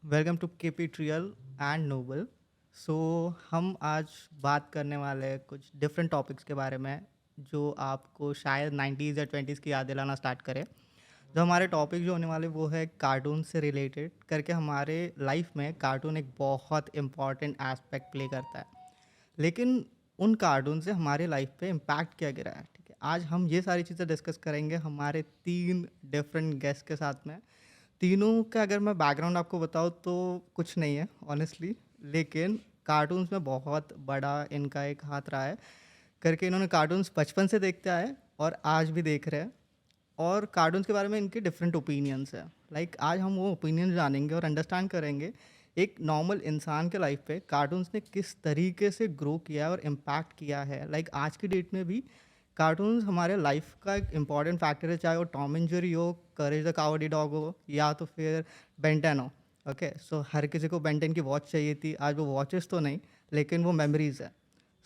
Welcome to KP trial and noble. So हम आज बात करने वाले हैं कुछ डिफरेंट टॉपिक्स के बारे में जो आपको शायद 90s या 20s की याद दिलाना स्टार्ट करे। जो हमारे टॉपिक जो होने वाले वो है कार्टून से रिलेटेड करके। हमारे लाइफ में कार्टून एक बहुत इम्पॉर्टेंट एस्पेक्ट प्ले करता है, लेकिन उन कार्टून से हमारे लाइफ पे इम्पैक्ट क्या गिरा है। ठीक है, आज हम ये सारी चीज़ें डिस्कस करेंगे हमारे तीन डिफरेंट गेस्ट के साथ में। तीनों का अगर मैं बैकग्राउंड आपको बताऊँ तो कुछ नहीं है ऑनेस्टली, लेकिन कार्टून्स में बहुत बड़ा इनका एक हाथ रहा है करके। इन्होंने कार्टून्स बचपन से देखते आए और आज भी देख रहे हैं, और कार्टून्स के बारे में इनके डिफरेंट ओपिनियंस हैं। आज हम वो ओपिनियन जानेंगे और अंडरस्टैंड करेंगे एक नॉर्मल इंसान के लाइफ पे कार्टून्स ने किस तरीके से ग्रो किया है और इम्पैक्ट किया है। आज की डेट में भी कार्टून्स हमारे लाइफ का एक इम्पॉर्टेंट फैक्टर है, चाहे वो टॉम एंड जेरी हो, करेज द कावर्डी डॉग हो, या तो फिर बेंटेन हो। ओके, सो हर किसी को बेंटेन की वॉच चाहिए थी, आज वो वॉचेस तो नहीं लेकिन वो मेमोरीज है।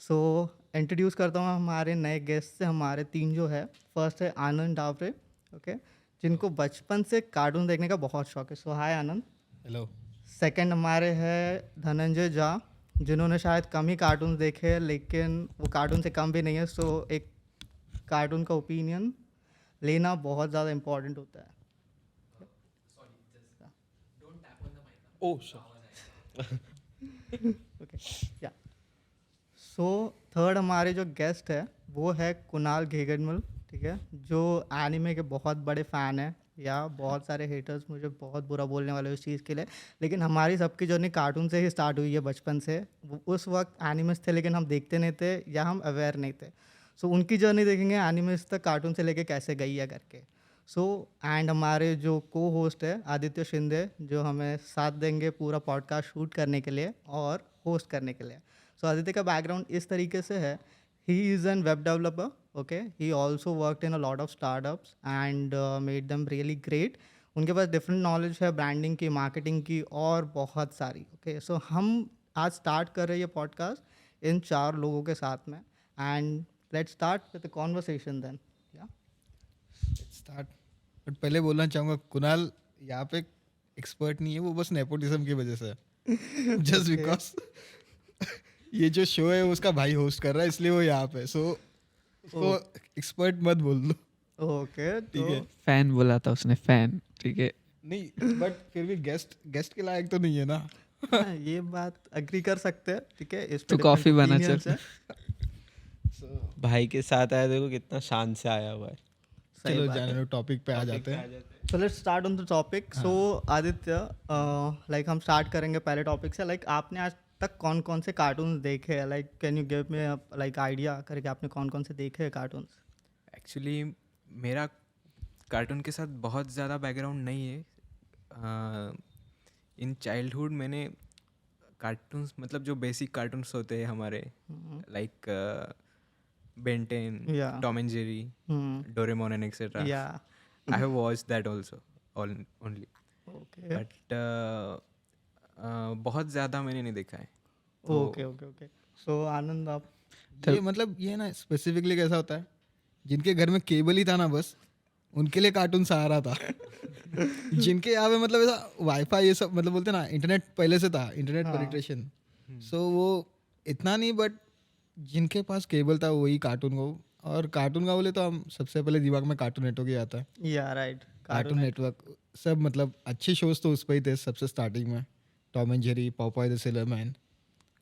सो इंट्रोड्यूस करता हूँ हमारे नए गेस्ट से। हमारे तीन जो है, फर्स्ट है आनंद डावरे। ओके, जिनको बचपन से कार्टून देखने का बहुत शौक है। सो हाय आनंद। हेलो। सेकंड हमारे हैं धनंजय झा, जिन्होंने शायद कम ही कार्टून देखे हैं लेकिन वो कार्टून से कम भी नहीं है। सो एक कार्टून का ओपिनियन लेना बहुत ज़्यादा इम्पोर्टेंट होता है। Oh sir. ओके, या सो थर्ड हमारे जो गेस्ट है वो है कुणाल घेगड़मल। ठीक है, जो एनिमे के बहुत बड़े फ़ैन हैं, या बहुत सारे हेटर्स मुझे बहुत बुरा बोलने वाले हैं उस चीज़ के लिए, लेकिन हमारी सबकी जर्नी कार्टून से ही स्टार्ट हुई है बचपन से। उस वक्त एनिमेस थे लेकिन हम देखते नहीं थे या हम अवेयर नहीं थे। सो उनकी जर्नी देखेंगे एनिमेस तक कार्टून से लेके कैसे गई है करके। सो एंड हमारे जो को होस्ट है आदित्य शिंदे, जो हमें साथ देंगे पूरा पॉडकास्ट शूट करने के लिए और होस्ट करने के लिए। सो आदित्य का बैकग्राउंड इस तरीके से है, he is an web developer. Okay, he also worked in a lot of startups and made them really great. उनके पास डिफरेंट नॉलेज है ब्रांडिंग की, मार्केटिंग की और बहुत सारी। ओके, सो हम आज स्टार्ट कर रहे हैं पॉडकास्ट इन चार लोगों के साथ में, and let's start with the conversation then. या स्टार्ट। बट पहले बोलना चाहूँगा कुणाल यहाँ पे एक्सपर्ट नहीं है, वो बस नेपोटिज्म की वजह से जस्ट ओके बिकॉज ये जो शो है उसका भाई होस्ट कर रहा है इसलिए वो यहाँ पे। सो उसको एक्सपर्ट मत बोल दो। ओके, ठीक तो है। फैन बोला था उसने, फैन। ठीक है। नहीं बट फिर भी गेस्ट गेस्ट के लायक तो नहीं है ना। हाँ, ये बात अग्री कर सकते हैं। ठीक है, इस पे तो डिफरेंट कॉफी बना चल। ओपिनियंस है। भाई के साथ आया, देखो कितना शान से आया हुआ है। सही चलो बात जाने है। दो, टॉपिक पे आ Topic जाते पे आ हैं। जाते हैं। So let's start on the topic. So Aditya, हम स्टार्ट करेंगे पहले टॉपिक से। आपने आज तक कौन कौन से कार्टून्स देखे हैं? Can you give me idea करके आपने कौन कौन से देखे हैं कार्टून्स? एक्चुअली मेरा कार्टून के साथ बहुत ज़्यादा बैकग्राउंड नहीं है। इन चाइल्डहुड मैंने कार्टून्स, मतलब जो बेसिक कार्टून्स होते हैं हमारे, लाइक बेंटेन, या Tom and Jerry, Doraemon and etcetera. या I have watched that also only, okay but बहुत ज़्यादा मैंने नहीं देखा है। Okay okay okay. So Anand, आप? ये मतलब ये ना स्पेसिफिकली कैसा होता है, जिनके घर में केबल ही था ना बस उनके लिए कार्टून सहारा था। जिनके यहाँ पे मतलब ऐसा वाईफाई ये सब मतलब बोलते ना, इंटरनेट पहले से था, इंटरनेट हाँ। पेनिट्रेशन। सो वो इतना नहीं, बट जिनके पास केबल था वही कार्टून को। और कार्टून का बोले तो हम सबसे पहले दिमाग में कार्टून नेटवर्क ही आता है। या राइट, कार्टून नेटवर्क सब मतलब अच्छे शोज तो उस पर ही थे सबसे स्टार्टिंग में। Tom and Jerry, Popeye the sailor man,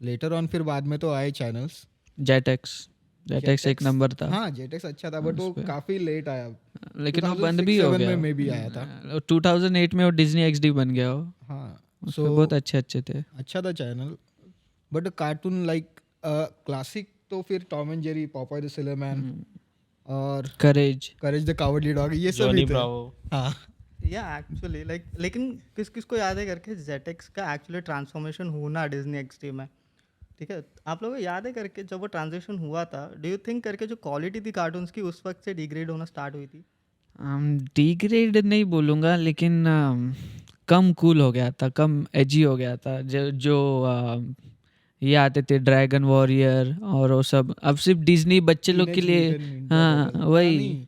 later on फिर बाद में तो आए चैनल्स। जेटेक्स एक नंबर था। हाँ जेटेक्स अच्छा था, बट वो काफी लेट आया। लेकिन वो बंद भी हो 2006-07 गया। में मे भी आया था। 2008 में वो डिज्नी एक्सडी बन गया वो। हाँ उसके बहुत अच्छे अच्छे थे। अच्छा था channel. But cartoon like classic तो फिर Tom and Jerry, Popeye the sailor man और करेज करेज द कावर्डली डॉग, ये सब जॉनी ही थे। ब्रावो। हाँ या एक्चुअली लेकिन किस किस को याद है करके जेटेक्स का एक्चुअली ट्रांसफॉर्मेशन होना डिज्नी एक्सटी में? ठीक है, आप लोगों को याद है करके जब वो ट्रांजेक्शन हुआ था, डू यू थिंक करके जो क्वालिटी थी कार्टून्स की उस वक्त से डिग्रेड होना स्टार्ट हुई थी? डिग्रेड नहीं बोलूँगा, लेकिन कम कूल हो गया था, कम एजी हो गया था। जो ये आते थे ड्रैगन वॉरियर और वो सब, अब सिर्फ डिज्नी बच्चे लोग के Teenage लिए। Mutant Ninja हाँ Turtle। वही। नहीं,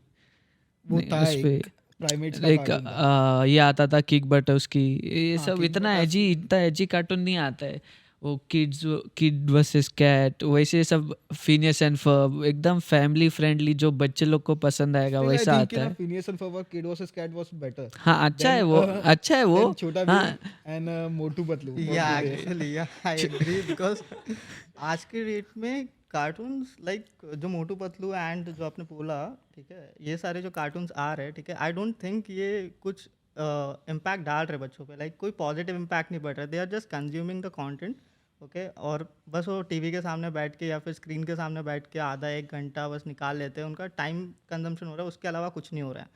वो नहीं, था उस पे एक प्राइमेट्स का एक कार्टून था। ये आता था किक बट उसकी, ये हाँ, सब Kick इतना Butt एजी, इतना एजी कार्टून नहीं आता है। वो किड वर्सेस कैट, वैसे सब फिनियस एंड फर्ब, एकदम फैमिली फ्रेंडली, जो बच्चे लोग को पसंद आएगा Still, I वैसा think आता है। Phineas and Ferb Kid vs Cat was better हाँ अच्छा है than वो, अच्छा है वो। than Chota हाँ Bheem and Motu Patlu for या today. एक्चुअली या आई एग्री बिकॉज आज के डेट में कार्टून्स लाइक जो मोटू पतलू एंड जो आपने बोला, ठीक है, ये सारे जो कार्टून्स आ रहे हैं, ठीक है, आई डोंट थिंक ये कुछ इम्पैक्ट डाल रहे बच्चों पे, लाइक कोई पॉजिटिव इम्पैक्ट नहीं पड़ रहा, they are just consuming the content, okay, और बस वो टीवी के सामने बैठ के या फिर स्क्रीन के सामने बैठ के आधा एक घंटा बस निकाल लेते हैं, उनका टाइम कंजम्पशन हो रहा है, उसके अलावा कुछ नहीं हो रहा है।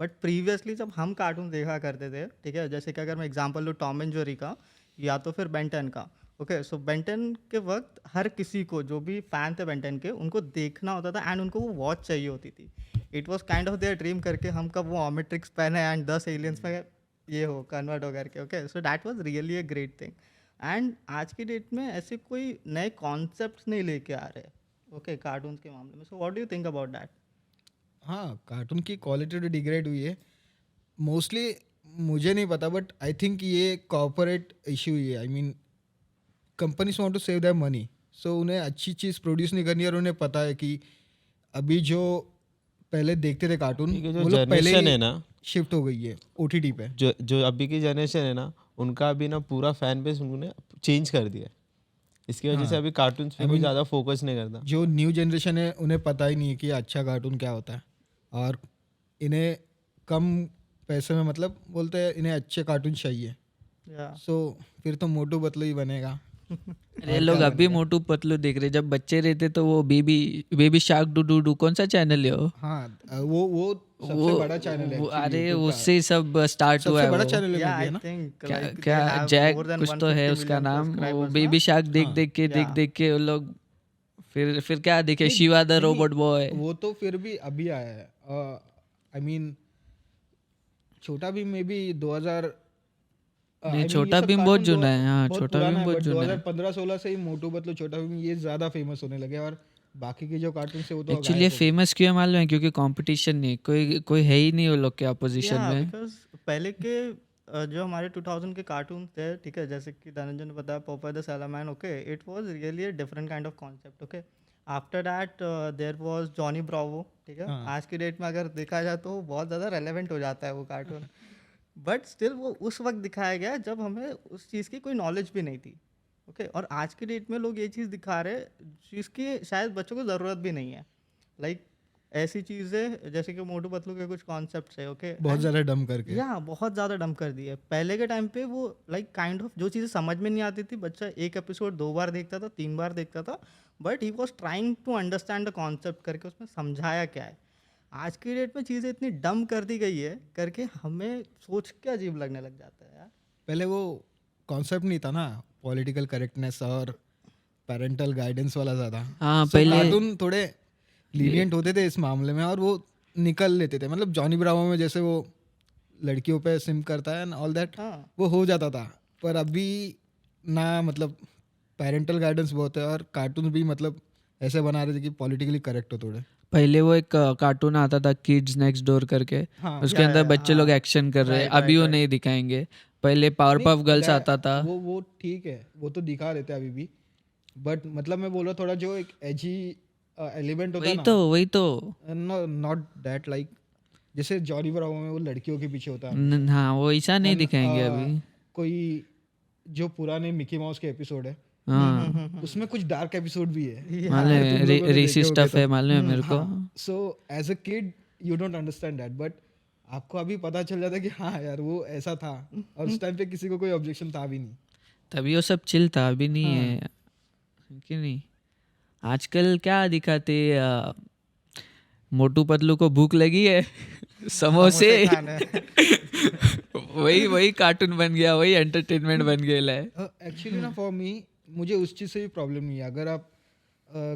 बट प्रीवियसली जब हम कार्टून देखा करते थे, ठीक है, जैसे कि अगर मैं एग्जांपल लूँ टॉम एंड जेरी का या तो फिर बेंटन का, ओके, सो बेंटन के वक्त हर किसी को जो भी फैन थे बेंटन के, उनको देखना होता था एंड उनको वो वॉच चाहिए होती थी। It was kind of their dream करके हम कब वो ऑमेट्रिक्स पहने एंड 10 एलियंस में ये हो कन्वर्ट हो करके, okay, so that was really a great thing. And आज की डेट में ऐसे कोई नए कॉन्सेप्ट्स नहीं लेके आ रहे, ओके, कार्टून्स के मामले में। So what do you think about that? हाँ, कार्टून की क्वालिटी तो डिग्रेड हुई है मोस्टली, मुझे नहीं पता बट आई थिंक ये कॉर्पोरेट इशू ही है। I mean companies want to save their money, so उन्हें अच्छी चीज़ प्रोड्यूस नहीं करनी है, और उन्हें पता है कि अभी जो पहले देखते थे कार्टून अभी की जो वो लोग पहले जनरेशन ही है ना, शिफ्ट हो गई है OTT पे। जो अभी की जनरेशन है ना, उनका अभी ना पूरा फैन बेस उन्होंने चेंज कर दिया है। इसकी वजह से अभी कार्टून्स पे कोई ज़्यादा फोकस नहीं करता। जो न्यू जनरेशन है उन्हें पता ही नहीं है कि अच्छा कार्टून क्या होता है, और इन्हें कम पैसे में मतलब बोलते हैं इन्हें अच्छे कार्टून चाहिए, या सो फिर तो मोटू पतलू ही बनेगा। अरे लोग अभी मोटू पतलू देख रहे, जब बच्चे रहते तो वो बेबी शार्क डू डू कौन सा चैनल है वो? हाँ, वो सबसे बड़ा चैनल है actually अरे YouTube का। उससे ही सब स्टार्ट हुआ सबसे है बड़ा वो। चैनल है या maybe, आई है ना? थिंक क्या लाइक क्या जैक कुछ तो है उसका नाम, वो बेबी शार्क देख देख के देख Yeah. देख के वो लोग फिर क्या देखे, नहीं, शिवा द नहीं, रोबोट बॉय। वो तो फिर भी अभी आया है। आई मीन छोटा भीम में भी 2000 नहीं, छोटा भीम बहुत जुना है, हाँ, छोटा भीम बहुत जुना है। 2015-16 से ही मोटू पतलू छोटा भीम ये ज्यादा फेमस होने लगे, और बाकी के जो कार्टून से वो तो एक्चुअली ये फेमस क्यों है मालूम है? क्योंकि कंपटीशन नहीं, कोई है ही नहीं वो लोग के अपोजिशन या में। बिकॉज पहले के जो हमारे 2000 के कार्टून थे, ठीक है, जैसे कि धनंजय ने बताया Popeye the sailorman, okay, it was really a different kind of concept, okay. After that there was Johnny Bravo, ठीक है, आज की डेट में अगर देखा जाए तो बहुत ज़्यादा रेलेवेंट हो जाता है वो कार्टून, बट स्टिल वो उस वक्त दिखाया गया जब हमें उस चीज़ की कोई नॉलेज भी नहीं थी, ओके, और आज की डेट में लोग ये चीज़ दिखा रहे जिसकी शायद बच्चों को ज़रूरत भी नहीं है, लाइक ऐसी चीज़ें जैसे कि मोटू पतलू के कुछ कॉन्सेप्ट्स है, ओके, बहुत ज्यादा डम करके। या बहुत ज़्यादा डम कर दिया है। पहले के टाइम पे वो लाइक काइंड ऑफ जो चीज़ें समझ में नहीं आती थी, बच्चा एक एपिसोड 2 बार देखता था, 3 बार देखता था, but he was trying to understand the concept करके उसमें समझाया क्या है। आज की डेट में चीज़ें इतनी डम कर दी गई है करके हमें सोच के अजीब लगने लग जाता है यार। पहले वो कॉन्सेप्ट नहीं था ना, पॉलिटिकल करेक्टनेस और पेरेंटल गाइडेंस वाला ज़्यादा। हाँ, So, पहले कार्टून थोड़े लीनियंट होते थे इस मामले में, और वो निकल लेते थे, मतलब जॉनी ब्रावो में जैसे वो लड़कियों पे सिम करता है ऑल दैट, हाँ, वो हो जाता था। पर अभी ना, मतलब पेरेंटल गाइडेंस बहुत है, और कार्टून भी मतलब ऐसे बना रहे थे कि पॉलिटिकली करेक्ट हो थोड़े। पहले वो एक कार्टून आता था किड्स नेक्स्ट डोर करके, हाँ, उसके अंदर बच्चे लोग एक्शन कर रहे हैं, अभी वो नहीं दिखाएंगे। पहले पावर पफ गर्ल्स आता था। वो ठीक है, वो तो दिखा रहे थे अभी भी, बट मतलब मैं बोल रहा थोड़ा जो एक एजी एलिमेंट होता है वही तो ना, नॉट दैट लाइक जैसे जॉनी ब्रावो में वो लड़कियों के पीछे होता है। हाँ, वो ऐसा नहीं And, दिखाएंगे अभी। कोई जो पुराने मिकी माउस के एपिसोड है, हाँ, उसमें कुछ डार्क एपिसोड भी है, मालूम है, रेसिस्ट स्टफ है, मालूम है मेरे को। So as a kid you don't understand that, but आपको अभी पता चल जाता है कि हाँ यार वो ऐसा था, और उस टाइम पे किसी को कोई ऑब्जेक्शन था भी नहीं। तभी वो सब चिल था, अभी नहीं है कि नहीं। आजकल क्या दिखाते, मोटू पतलू को भूख लगी है, समोसे खाने। वही कार्टून बन गया, वही एंटरटेनमेंट बन गया है। एक्चुअली ना फॉर मी, मुझे उस चीज़ से भी प्रॉब्लम नहीं है। अगर आप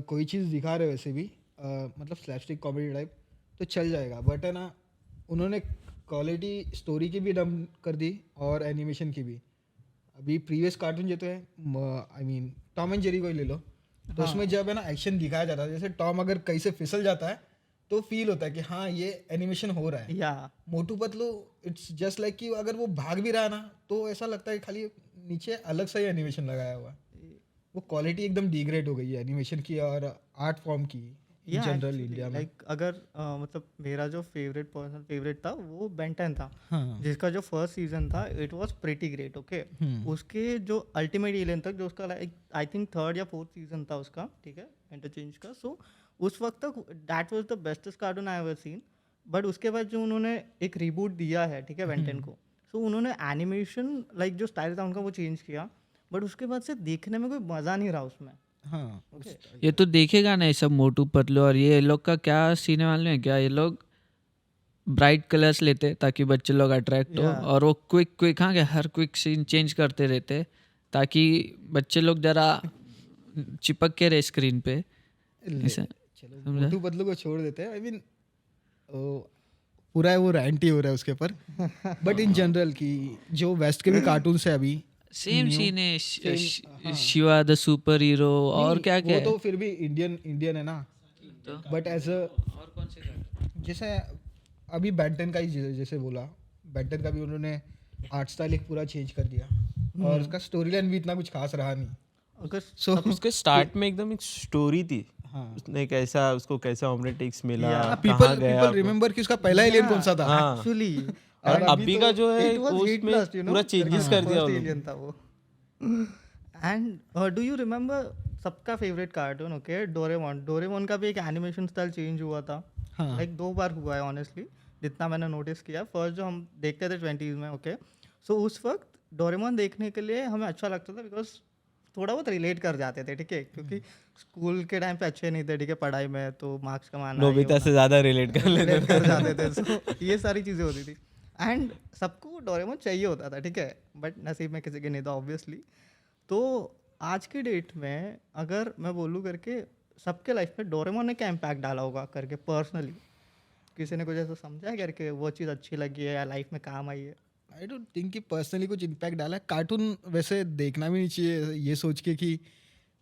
कोई चीज़ दिखा रहे हो वैसे भी मतलब स्लैपस्टिक कॉमेडी टाइप, तो चल जाएगा, बट है ना, उन्होंने क्वालिटी स्टोरी की भी डम कर दी और एनिमेशन की भी। अभी प्रीवियस कार्टून जो तो है, I mean Tom and Jerry को ही ले लो, तो उसमें जब है ना एक्शन दिखाया जाता है, जैसे टॉम अगर कहीं से फिसल जाता है तो फील होता है कि हाँ ये एनिमेशन हो रहा है। या Motu Patlu it's just like कि अगर वो भाग भी रहा है ना तो ऐसा लगता है खाली नीचे अलग सा ही एनिमेशन लगाया हुआ है। वो क्वालिटी एकदम डिग्रेड हो गई है एनिमेशन की और आर्ट फॉर्म की इन जनरल इंडिया में। लाइक अगर मतलब मेरा जो पर्सनल फेवरेट था वो बेन 10 था, हाँ जिसका जो फर्स्ट सीजन था it was pretty great. Okay, उसके जो अल्टीमेट एलियन तक जो उसका लाइक आई थिंक थर्ड या फोर्थ सीजन था उसका, ठीक है, इंटरचेंज का। सो उस वक्त तक that was the bestest cartoon I ever seen. But उसके बाद जो उन्होंने एक रिबूट दिया है, ठीक है, बेन 10 को, सो उन्होंने एनिमेशन लाइक जो स्टाइल था उनका वो चेंज किया, बट उसके बाद से देखने में कोई मज़ा नहीं रहा उसमें। हाँ ये तो देखेगा ना ये सब मोटू पतलू। और ये लोग का क्या सीने वाले हैं क्या, ये लोग ब्राइट कलर्स लेते ताकि बच्चे लोग अट्रैक्ट हो, Yeah. और वो क्विक हाँ क्या हर क्विक सीन चेंज करते रहते ताकि बच्चे लोग जरा चिपक के रहे स्क्रीन पे। ऐसे चलो समझा? मोटू पतलू को छोड़ देते हैं। आई मीन पूरा वो रैंट ही हो रहा है उसके ऊपर। बट इन जनरल कि जो वेस्ट के भी कार्टून है अभी सेम सीन है हाँ। शिवा द सुपर हीरो और नहीं, क्या क्या वो तो फिर भी इंडियन है ना। बट एज अ और कौन से जैसे अभी बैटन का ही जैसे बोला, बैटन का भी उन्होंने आर्ट स्टाइल एक पूरा चेंज कर दिया और उसका स्टोरी लाइन भी इतना कुछ खास रहा नहीं। अगर सो उसके स्टार्ट में एकदम एक स्टोरी थी, हाँ उसने कैसा उसको कैसा ओमलेटिक्स मिला, पीपल रिमेम्बर कि उसका पहला एलियन कौन सा था। हाँ। एक्चुअली और अभी का जो है वो उसमें पूरा चेंजेस कर दिया उन्होंने। एलियन था वो। एंड डू यू रिमेम्बर सबका फेवरेट कार्टून, ओके, डोरेमोन का भी एक एनिमेशन स्टाइल चेंज हुआ था। हाँ। लाइक 2 बार हुआ है ऑनेस्टली, जितना मैंने नोटिस किया। फर्स्ट जो हम देखते थे 20s में, ओके, सो उस वक्त डोरेमोन देखने के लिए हमें अच्छा लगता था बिकॉज थोड़ा बहुत रिलेट कर जाते थे, ठीक है, क्योंकि स्कूल के टाइम पे अच्छे नहीं थे, ठीक है, पढ़ाई में तो मार्क्स कमाना, नोबिता से ज्यादा रिलेट कर लेते relate कर जाते थे। सो ये सारी चीज़ें होती थी एंड सबको डोरेमोन चाहिए होता था, ठीक है, बट नसीब में किसी के नहीं था ऑब्वियसली। तो आज की डेट में अगर मैं बोलूँ करके सबके लाइफ में डोरेमोन ने क्या इम्पैक्ट डाला होगा करके पर्सनली, किसी ने कुछ ऐसा समझा है करके वो चीज़ अच्छी लगी है या लाइफ में काम आई है? आई डोंट थिंक कि पर्सनली कुछ इम्पैक्ट डाला है। कार्टून वैसे देखना भी नहीं चाहिए ये सोच के कि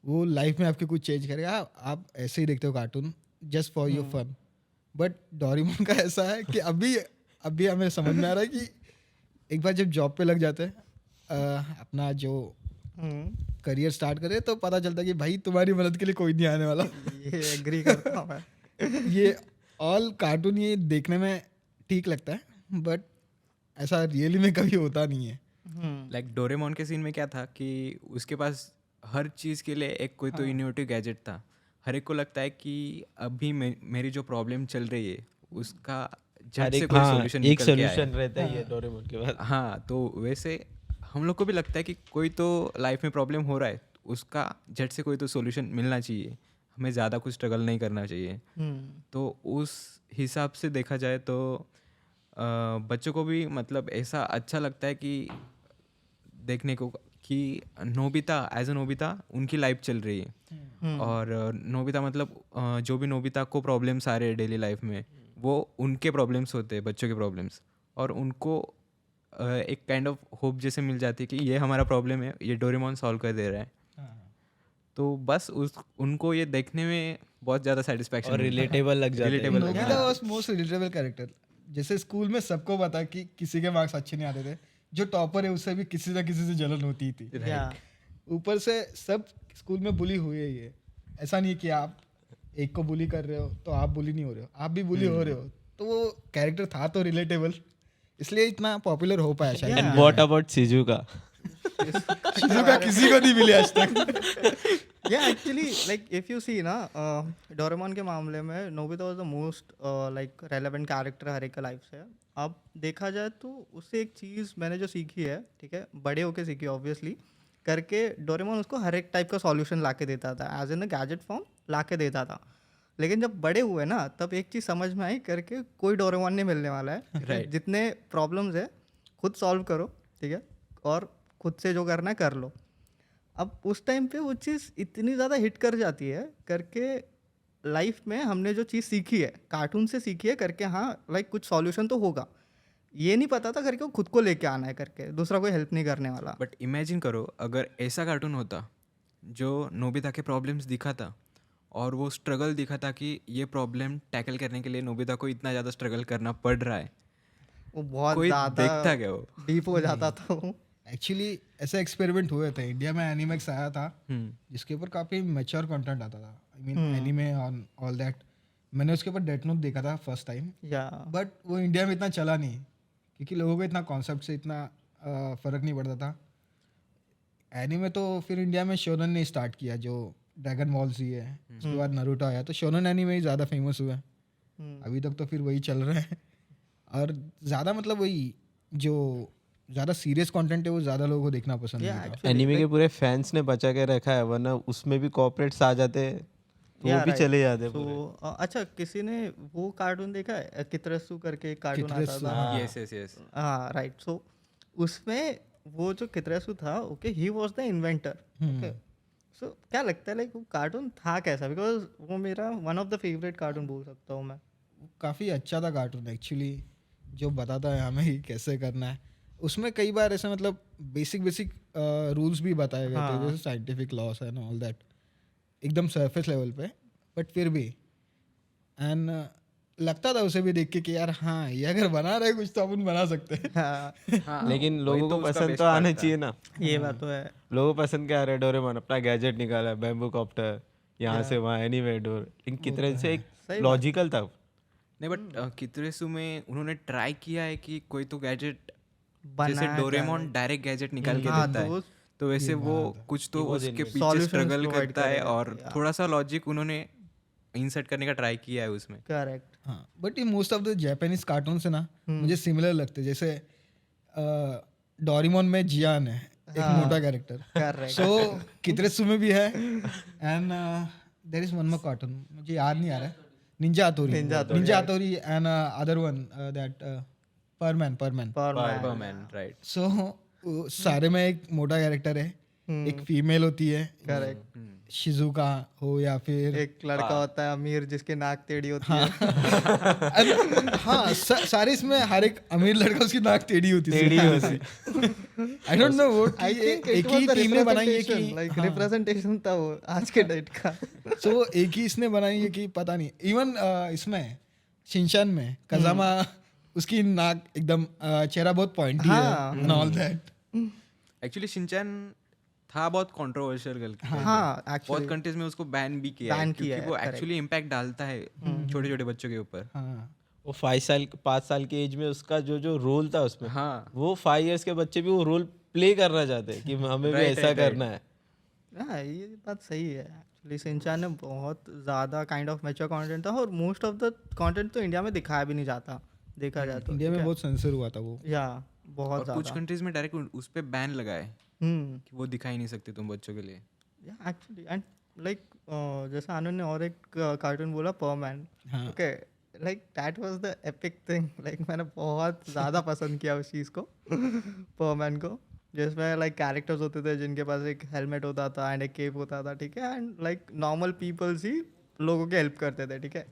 वो लाइफ में आपके कुछ चेंज करेगा। आप ऐसे ही देखते हो cartoon just for your fun. But Doraemon का ऐसा है कि अभी हमें समझ में आ रहा है कि एक बार जब जॉब पे लग जाते हैं अपना जो करियर स्टार्ट करे तो पता चलता है कि भाई तुम्हारी मदद के लिए कोई नहीं आने वाला। ये एग्री करता हूँ मैं। ये ऑल कार्टून ये देखने में ठीक लगता है बट ऐसा रियली में कभी होता नहीं है। लाइक डोरेमोन के सीन में क्या था कि उसके पास हर चीज़ के लिए एक कोई तो इनोवेटिव गैजेट था। हर एक को लगता है कि अभी मेरी जो प्रॉब्लम चल रही है उसका झट से कोई सोल्यूशन एक निकल के आए। सोल्यूशन रहता ही है डोरेमोन के पास। हाँ, तो वैसे हम लोग को भी लगता है कि कोई तो लाइफ में प्रॉब्लम हो रहा है, उसका झट से कोई तो सोल्यूशन मिलना चाहिए, हमें ज़्यादा कुछ स्ट्रगल नहीं करना चाहिए। तो उस हिसाब से देखा जाए तो बच्चों को भी मतलब ऐसा अच्छा लगता है कि देखने को कि नोबिता एज अ नोबिता उनकी लाइफ चल रही है और नोबिता मतलब जो भी नोबिता को प्रॉब्लम्स आ रहे हैं डेली लाइफ में वो उनके प्रॉब्लम्स होते हैं, बच्चों के प्रॉब्लम्स, और उनको एक काइंड ऑफ होप जैसे मिल जाती है कि ये हमारा प्रॉब्लम है, ये डोरेमोन सॉल्व कर दे रहा है। तो बस उनको ये देखने में बहुत ज़्यादा सेटिस्फैक्शन और रिलेटेबल लग जाते हैं। Relatable लग Nobita was most relatable character. जैसे स्कूल में सबको पता कि किसी के मार्क्स अच्छे नहीं आते थे, जो टॉपर है उससे भी किसी ना किसी से जलन होती थी। ऊपर से सब स्कूल में बुली हुए ही है। ऐसा नहीं है कि आप एक को बुली कर रहे हो तो आप बुली नहीं हो रहे हो, आप भी बुली हो रहे हो। तो वो कैरेक्टर था तो रिलेटेबल, इसलिए इतना पॉपुलर हो पाया शायद। And what about Shizuka? Shizuka किसी को नहीं मिले आज तक। Yeah, actually, like if you see ना, डोरेमोन के मामले में Nobita was the most like relevant character हर एक का लाइफ से। अब देखा जाए तो उससे एक चीज़ मैंने जो सीखी है, ठीक है, बड़े होके सीखी ऑब्वियसली, करके डोरेमोन उसको हर एक टाइप का सॉल्यूशन ला के देता था, as in the gadget form ला के देता था। लेकिन जब बड़े हुए ना तब एक चीज़ समझ में आई करके कोई डोरेमोन नहीं मिलने वाला है। Right. जितने प्रॉब्लम्स है खुद सॉल्व करो, ठीक है, और खुद से जो करना है कर लो। अब उस टाइम पे वो चीज़ इतनी ज़्यादा हिट कर जाती है करके लाइफ में हमने जो चीज़ सीखी है कार्टून से सीखी है करके, हाँ लाइक कुछ सॉल्यूशन तो होगा, ये नहीं पता था करके वो खुद को लेके आना है करके, दूसरा कोई हेल्प नहीं करने वाला। बट इमेजिन करो अगर ऐसा कार्टून होता जो नोबिता के प्रॉब्लम्स दिखाता और वो स्ट्रगल दिखा था कि ये प्रॉब्लम टैकल करने के लिए नोबिता को इतना ज़्यादा स्ट्रगल करना पड़ रहा है। वो बहुत कोई ज़्यादा देखता क्या वो? डीप हो जाता था वो। एक्चुअली ऐसे एक्सपेरिमेंट हुए थे, इंडिया में एनिमैक्स आया था हम्म, जिसके ऊपर काफ़ी मैच्योर कंटेंट आता था, I mean anime on all that. मैंने उसके ऊपर डेथ नोट देखा था फर्स्ट टाइम, या बट वो इंडिया में इतना चला नहीं क्योंकि लोगों को इतना कॉन्सेप्ट से इतना फ़र्क नहीं पड़ता था। एनीमे तो फिर इंडिया में शोनन ने स्टार्ट किया, जो ड्रैगन बॉल जी है, उसके बाद नारुतो आया, तो शोनन एनीमे ही ज़्यादा फेमस हुआ है। अभी तक तो फिर वही चल रहा है। और ज़्यादा मतलब वही जो ज़्यादा सीरियस कंटेंट है वो ज़्यादा लोगों को देखना पसंद या नहीं था। एनीमे के पूरे फैंस ने बचा के रखा है, वरना उसमें भी कॉर्पोरेट्स आ जाते तो वो भी चले जाते पूरे। तो अच्छा, किसी ने वो कार्टून देखा है कितरसू करके एक कार्टून आता कितरसू, था? Yes yes yes. हाँ राइट। सो उसमें वो जो कितरसू था, okay, he was the inventor. Okay, so क्या लगता है लाइक वो कार्टून था कैसा? बिकॉज वो मेरा one of the favourite cartoon बोल सकता हूँ मैं। काफ़ी अच्छा था कार्टून एक्चुअली, जो बताता है हमें ही कैसे करना है। उसमें कई बार ऐसे मतलब बेसिक रूल्स भी बताए गए थे, हाँ। जैसे scientific loss and all that, एकदम सरफेस लेवल पे, बट फिर भी एंड लगता था उसे भी देख के कि यार हाँ, ये अगर बना रहे कुछ तो अपन बना सकते हैं। हाँ, हाँ, लेकिन वही लोगों तो को उसका पसंद बेस्ट तो पार्ट आना था। चाहिए ना। ये बात तो है। लोगों को पसंद क्या है, डोरेमोन अपना गैजेट निकाला, बैम्बू कॉप्टर, यहाँ से वहाँ एनीवे डोर, लेकिन कितने से एक सही लॉजिकल था। नहीं बट कितरेसु में उन्होंने ट्राई किया है कि कोई तो गैजेट, जैसे बनाया डोरेमोन डायरेक्ट गैजेट निकाल के हाँ, देता तो है, तो वैसे वो कुछ तो उसके पीछे Solutions स्ट्रगल provide करता है करेगा, और yeah. थोड़ा सा लॉजिक उन्होंने इंसर्ट करने का ट्राई किया है उसमें। करेक्ट। हाँ, बट ये most of the Japanese cartoon से ना मुझे सिमिलर लगते, जैसे डोरेमोन में जियान है एक मोटा कैरेक्टर, Correct. सो कितरेसु में भी है, and there is one more cartoon, मुझे याद नहीं आ रहा है, Ninja Hattori and other one that Perman Perman, right. So सारे में एक मोटा कैरेक्टर है, एक फीमेल होती है, करेक्ट। शिजुका हो या फिर एक लड़का होता है अमीर जिसकी नाक टेढ़ी होती है। हाँ, सारे इसमें हर एक अमीर लड़का उसकी नाक टेढ़ी होती है। I don't know what, I think एक ही टीम ने बनाई है कि लाइक रिप्रेजेंटेशन था वो आज के डेट का। सो एक ही इसने बनाई है कि पता नहीं, इवन इसमें शिनचैन में कजामा उसकी नाक एकदम चेहरा बहुत पॉइंटी है and all that. Actually Shinchan था बहुत कंट्रोवर्शियल हाँ, बहुत कंट्रीज में उसको बैन भी किया है Ban क्योंकि किया है, वो एक्चुअली इम्पैक्ट डालता है छोटे छोटे बच्चों के ऊपर। हाँ, वो 5 साल की एज में उसका जो रोल था उसमें, हाँ, वो 5 इयर्स के बच्चे भी वो रोल प्ले करना चाहते हैं कि हमें भी ऐसा करना है। हाँ, ये बात सही है। एक्चुअली सिंचान में बहुत ज़्यादा काइंड ऑफ मैच्योर कंटेंट था और मोस्ट ऑफ द कंटेंट तो इंडिया में दिखाया भी नहीं जाता, देखा जाए तो। इंडिया में बहुत सेंसर हुआ था वो। या बहुत और कुछ ज़्यादा। कंट्रीज में डायरेक्ट उस पे बैन लगा है कि वो दिखा ही नहीं सकते तुम बच्चों के लिए। या एक्चुअली एंड लाइक जैसे आनंद ने और एक कार्टून बोला परमैन, हाँ, okay, like that was the epic thing. Like मैंने बहुत ज़्यादा पसंद किया उस चीज़ को, परमैन को, जिसमें लाइक कैरेक्टर्स होते थे जिनके पास एक हेलमेट होता था एंड एक केप होता था, ठीक है, एंड लाइक नॉर्मल पीपल्स ही लोगों की हेल्प करते थे, ठीक है।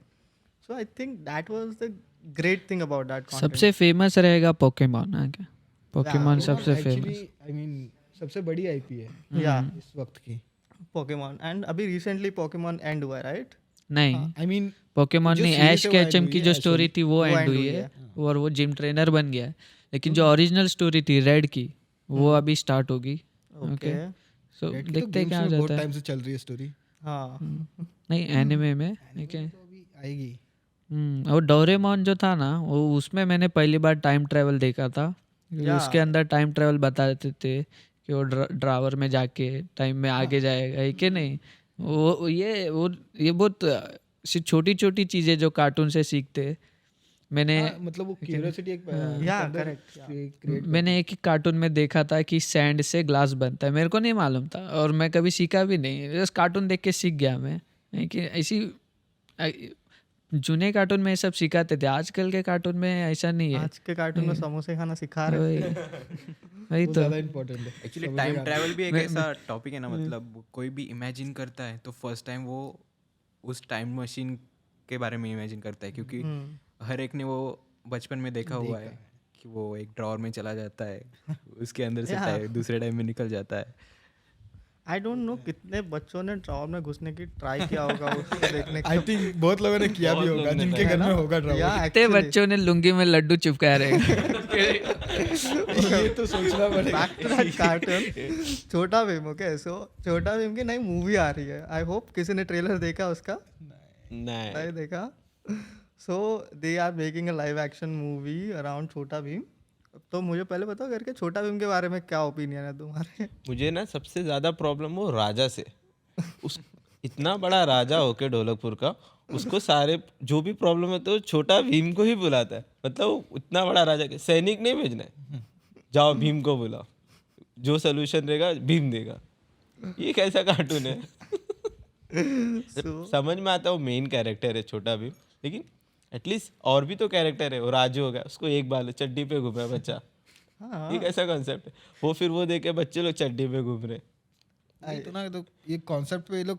So I think that was the great thing about that content. सबसे फेमस रहेगा पोकेमॉन है क्या? पोकेमॉन सबसे एक्चुअली फेमस। आई मीन सबसे बड़ी आईपी है या इस वक्त की। पोकेमॉन, एंड अभी रिसेंटली पोकेमॉन एंड हुआ है, राइट? नहीं, आई मीन पोकेमॉन जो नहीं, series ऐश है वो कैचम end की हुई जो है, स्टोरी थी वो एंड हुई है और वो जिम ट्रेनर बन गया है, लेकिन जो ओरिजिनल स्टोरी थी रेड की वो अभी स्टार्ट होगी। ओके, सो देखते हैं क्या हो बहुत जाता है। टाइम से चल रही है स्टोरी, हाँ, नहीं, एनिमे में ठीक है। तो अभी आएगी। और डोरेमोन जो था ना, वो उसमें मैंने पहली बार टाइम ट्रेवल देखा था। या उसके अंदर टाइम ट्रेवल बता देते थे कि वो ड्रावर में जाके टाइम में आगे जाएगा, है कि नहीं? ये बहुत सी छोटी छोटी चीज़ें जो कार्टून से सीखते। मैंने मतलब वो क्यूरियोसिटी एक या अंदर करेक्ट। create मैंने एक ही कार्टून में देखा था कि सैंड से ग्लास बनता है, मेरे को नहीं मालूम था और मैं कभी सीखा भी नहीं, बस कार्टून देख के सीख गया मैं। है कि ऐसी जूने कार्टून में ये सब सिखाते थे, आजकल के कार्टून में ऐसा नहीं है। आज के कार्टून में समोसे खाना सिखा रहे थे। वही वो तो। ज़्यादा इम्पोर्टेंट है। एक्चुअली टाइम ट्रैवल भी एक ऐसा टॉपिक है ना, मतलब कोई भी इमेजिन करता है तो फर्स्ट टाइम वो उस टाइम मशीन के बारे में इमेजिन करता है, क्योंकि हर एक ने वो बचपन में देखा हुआ है कि वो एक ड्रॉअर में चला जाता है, उसके अंदर से दूसरे टाइम में निकल जाता है। आई डोंट नो कितने बच्चों ने ड्रावर में घुसने की ट्राई किया होगा उसको देखने आई थिंक बहुत लोगों ने किया भी होगा जिनके घर में होगा ड्रावर। कितने बच्चों ने लुंगी में लड्डू चिपकाया रहेगा। ये तो सोचना पड़ेगा। बैक टू दैट कार्टून छोटा भीम। ओके, सो छोटा भीम की नई मूवी आ रही है। आई होप किसी ने ट्रेलर देखा उसका? नहीं नहीं देखा। So they are making a live action movie around Chhota Bheem. तो मुझे पहले बताओ करके छोटा भीम के बारे में क्या ओपिनियन है तुम्हारे? मुझे ना सबसे ज्यादा प्रॉब्लम वो राजा से। उस इतना बड़ा राजा होके ढोलकपुर का, उसको सारे जो भी प्रॉब्लम है तो छोटा भीम को ही बुलाता है। मतलब वो इतना बड़ा राजा के सैनिक नहीं भेजना है, जाओ भीम को बुलाओ, जो सोल्यूशन रहेगा भीम देगा। ये कैसा कार्टून है? समझ में आता है वो मेन कैरेक्टर है छोटा भीम, लेकिन एटलीस्ट और भी तो कैरेक्टर है। वो राजू हो गया, उसको एक बार चड्डी पे घूमे बच्चा। ये कैसा कॉन्सेप्ट है? वो फिर वो देखे बच्चे लोग चड्डी पे घूम रहे। नहीं तो ना, तो ये कॉन्सेप्ट पे ये लोग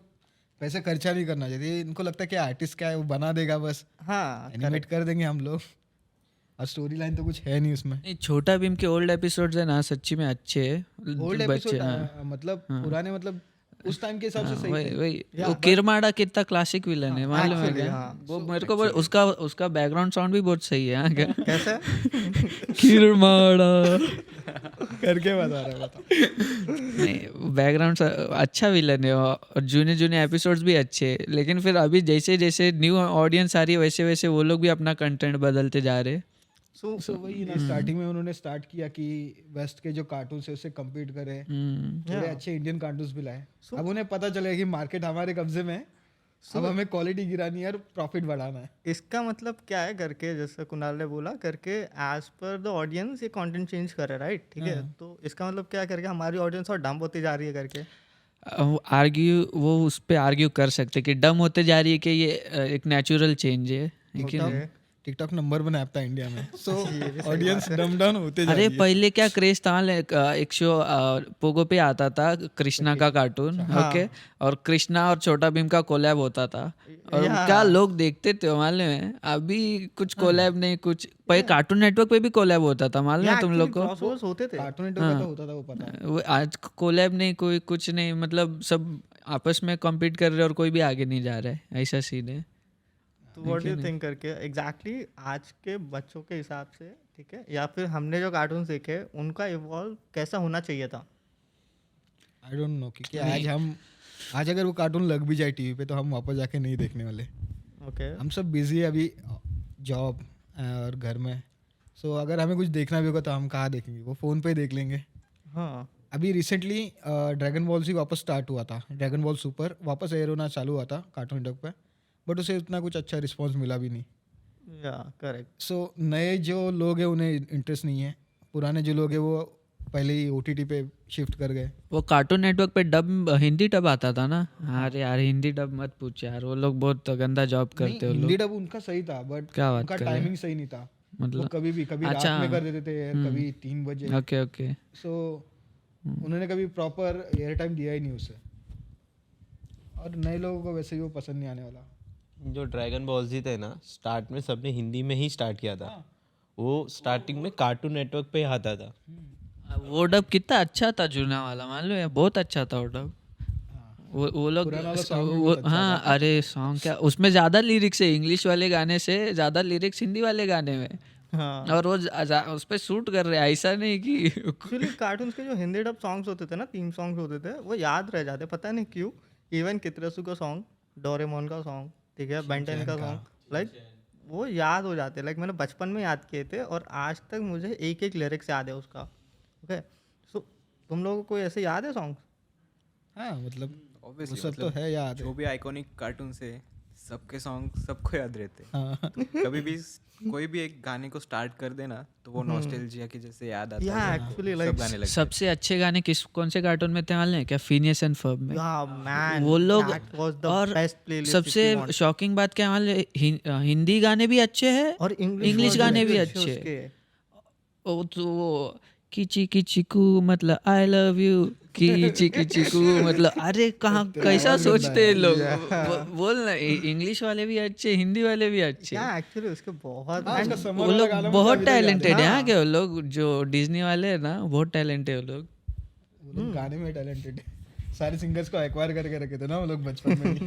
पैसे खर्चा नहीं करना चाहिए। इनको लगता है कि आर्टिस्ट क्या है वो बना देगा, बस हाँ एनिमेट कर देंगे हम लोग, और स्टोरी लाइन तो कुछ है नहीं उसमें। नहीं, छोटा भीम के ओल्ड एपिसोड्स है ना सच्ची में अच्छे हैं। ओल्ड बच्चे, एपिसोड हाँ। मतलब पुराने, मतलब उस टाइम के हिसाब से सही वही थे। वही वो किरमाड़ा कितना क्लासिक विलन है मालूम है actually, क्या? हाँ। वो मेरे को उसका बैकग्राउंड साउंड भी बहुत सही है। हाँ क्या? कैसे? किरमाड़ा करके बता रहा है, बता। नहीं, बैकग्राउंड अच्छा विलन है और जूने एपिसोड्स भी अच्छे हैं। लेकिन फिर अभी जैसे जैसे न्यू ऑडियंस आ रही है वैसे वैसे वो लोग भी अपना कंटेंट बदलते जा रहे हैं। सो वही ना, स्टार्टिंग में उन्होंने स्टार्ट किया कि वेस्ट के जो कार्टून है उससे कम्पीट करें, थोड़े अच्छे इंडियन कार्टून्स भी लाए। अब उन्हें पता चलेगा कि मार्केट हमारे कब्जे में है, अब हमें क्वालिटी गिरानी है और प्रॉफिट बढ़ाना है। इसका मतलब क्या है करके, जैसे कुणाल ने बोला करके एज पर द ऑडियंस ये कंटेंट चेंज कर रहा है, राइट? ठीक है, तो इसका मतलब क्या करके हमारी ऑडियंस और डंप होती जा रही है करके। वो उस पर आर्ग्यू कर सकते कि डम होते जा रही है कि ये एक नेचुरल चेंज है कि नहीं? टिकटॉक नंबर वन ऐप था इंडिया में, सो ऑडियंस डम डाउन होते जा रही अरे है। पहले क्या क्रेज था, एक शो पोगो पे आता था कृष्णा का कार्टून, ओके, और कृष्णा और छोटा भीम का कोलैब होता था और क्या लोग देखते थे मालूम है? अभी कुछ कोलैब नहीं, कुछ पहले कार्टून नेटवर्क पे भी कोलैब होता था मालूम है तुम लोग को? क्रॉसओवर्स होते थे। कार्टून नेटवर्क का तो होता था, वो पता है। वो आज कोलैब नहीं, कोई कुछ नहीं, मतलब सब आपस में कम्पीट कर रहे हैं और कोई भी आगे नहीं जा रहा है, ऐसा सीन है। तो व्हाट डू यू थिंक करके एग्जैक्टली आज के बच्चों के हिसाब से, ठीक है, या फिर हमने जो कार्टून देखे उनका इवॉल्व कैसा होना चाहिए था? आई डोंट नो, क्योंकि आज अगर वो कार्टून लग भी जाए टीवी पे तो हम वापस जाके नहीं देखने वाले। ओके, हम सब बिजी है अभी जॉब और घर में, सो अगर हमें कुछ देखना भी होगा तो हम कहाँ देखेंगे, वो फ़ोन पे ही देख लेंगे। हाँ, अभी रिसेंटली ड्रैगन बॉल ही वापस स्टार्ट हुआ था, ड्रैगन बॉल सुपर वापस एयर होना चालू हुआ था कार्टून नेटवर्क पे, बट उसे उतना कुछ अच्छा रिस्पॉन्स मिला भी नहीं। या करेक्ट। सो नए जो लोग हैं उन्हें इंटरेस्ट नहीं है, पुराने जो लोग हैं वो पहले ही OTT पे शिफ्ट कर गए। वो कार्टून नेटवर्क पे डब हिंदी डब आता था ना? अरे यार हिंदी डब मत पूछ यार, वो लोग बहुत गंदा जॉब करते हैं। हिंदी डब उन्का सही था, बट क्या बात उनका कर रहे टाइमिंग सही नहीं था। मतलब वो कभी अच्छा, रात में कर देते थे, कभी 3 बजे। Okay okay. सो उन्होंने कभी प्रॉपर एयर टाइम दिया ही नहीं उसे, और नए लोगों को वैसे ही वो पसंद नहीं आने वाला। जो ड्रैगन बॉल जी थे ना, स्टार्ट में सबने हिंदी में ही स्टार्ट किया था। वो स्टार्टिंग में कार्टून नेटवर्क पे ही आता था। वो डब कितना अच्छा था जूना वाला, मालूम है? बहुत अच्छा था वो डब। वो लोग हाँ, अरे सॉन्ग क्या उसमें ज़्यादा लिरिक्स है इंग्लिश वाले गाने से, ज़्यादा लिरिक्स हिंदी वाले गाने में। हाँ, और वो उस पर शूट कर रहे हैं, ऐसा नहीं कि एक्चुअली कार्टून्स के जो हिंदी डब सॉन्ग्स होते थे ना, 3 सॉन्ग्स होते थे, वो याद रह जाते, पता नहीं क्यों। इवन कितरसु का सॉन्ग, डोरेमोन का सॉन्ग, ठीक है, बेंटेन का सॉन्ग, लाइक वो याद हो जाते। लाइक मैंने बचपन में याद किए थे और आज तक मुझे एक एक लिरिक्स याद है उसका। ओके, सो तुम लोगों को कोई ऐसे याद है सॉन्ग्स? हाँ, मतलब वो ऑब्वियसली सब तो है याद जो भी आइकॉनिक कार्टून से सबके सॉन्ग सबको याद रहते हैं। हाँ। कभी भी कोई भी एक गाने को स्टार्ट कर देना तो वो नॉस्टैल्जिया की जैसे याद आता या है। एक्चुअली सब लाइक गाने लगते हैं। सबसे अच्छे गाने कौन से कार्टून में थे मालूम है क्या? फिनियस एंड फर्ब में। या मैन, वो लोग दैट वाज द और बेस्ट प्लेलिस्ट। सबसे शॉकिंग बात क्या मालूम है? हिंदी गाने भी अच्छे हैं और इंग्लिश गाने भी अच्छे हैं। वो तो वो किची किची कू मतलब आई लव यू, किची किची कू मतलब, अरे कहाँ कैसा सोचते हैं लोग? बोल ना, इंग्लिश वाले भी अच्छे, हिंदी वाले भी अच्छे। या एक्चुअली उसके बहुत वो लोग बहुत टैलेंटेड है। क्या वो लोग जो डिज्नी वाले हैं ना, बहुत टैलेंटेड है वो लोग। गाने में टैलेंटेड है। सारे सिंगर्स को एक्वायर करके रखे थे ना वो लोग बचपन में ही।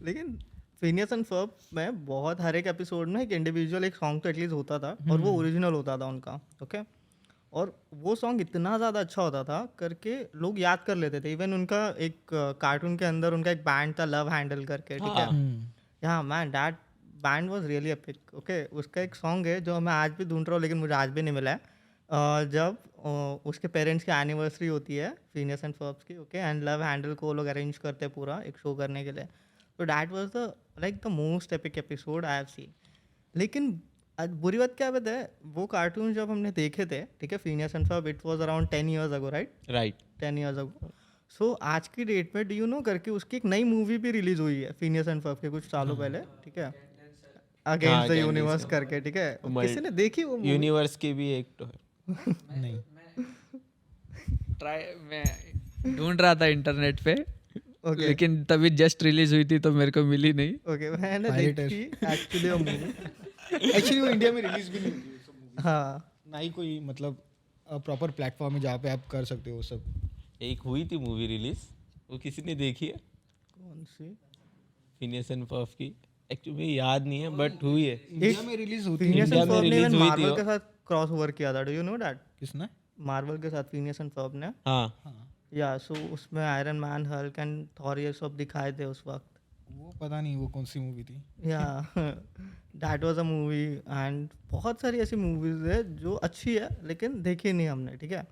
लेकिन फिनियस एंड फर्ब में बहुत हर एक एपिसोड में एक इंडिविजुअल एक सॉन्ग तो एटलीस्ट होता था और वो ओरिजिनल होता था उनका, ओके। और वो सॉन्ग इतना ज़्यादा अच्छा होता था करके लोग याद कर लेते थे। इवन उनका एक कार्टून के अंदर उनका एक बैंड था लव हैंडल करके, ठीक है। या man that band was really epic, okay. उसका एक सॉन्ग है जो मैं आज भी ढूंढ रहा हूँ लेकिन मुझे आज भी नहीं मिला है। जब उसके पेरेंट्स की एनिवर्सरी होती है फिनियस एंड फर्ब्स की, ओके, एंड लव हैंडल को वो लोग अरेंज करते हैं पूरा एक शो करने के लिए। तो that was the like the most epic episode I have seen. लेकिन आज बुरी बात क्या पता है, वो कार्टून जब हमने देखे थे, ठीक है, Phineas and Ferb, it was around 10 years ago, right? Right 10 years ago। So आज की डेट में डू यू नो करके उसकी एक नई मूवी भी रिलीज हुई है फिनियस एंड फर्ब के कुछ सालों पहले, ठीक है, अगेंस्ट द यूनिवर्स करके, ठीक है। किसी ने देखी वो movie? यूनिवर्स की भी एक तो है। नहीं ट्राई मैं ढूंढ रहा था इंटरनेट पे, Okay. लेकिन तभी जस्ट रिलीज हुई थी तो मेरे को मिली नहीं। ओके, मैंने Pirated. देखी एक्चुअली वो मूवी। एक्चुअली वो इंडिया में रिलीज भी नहीं हुई वो सब। हाँ, ना ही कोई मतलब प्रॉपर प्लेटफॉर्म है जहाँ पे आप कर सकते हो वो सब। एक हुई थी मूवी रिलीज, वो किसी ने देखी है? कौन सी? फिनियस एंड फर्ब की एक्चुअली याद नहीं है बट हुई है। इंडिया में रिलीज होती है। फिनियस इंडिया एंड में फर्ब ने release इवन हुई थी मार्वल वो। के साथ क्रॉस ओवर किया था, डू यू नो दैट? किसने? मार्वल के साथ फिनियस एंड फर्ब ने, हाँ या सो उसमें iron man, Hulk and Thor ये सब दिखाए थे उस वक्त। वो पता नहीं वो कौन सी मूवी थी। या that was a movie. And बहुत सारी ऐसी मूवीज है जो अच्छी है लेकिन देखी नहीं हमने, ठीक है।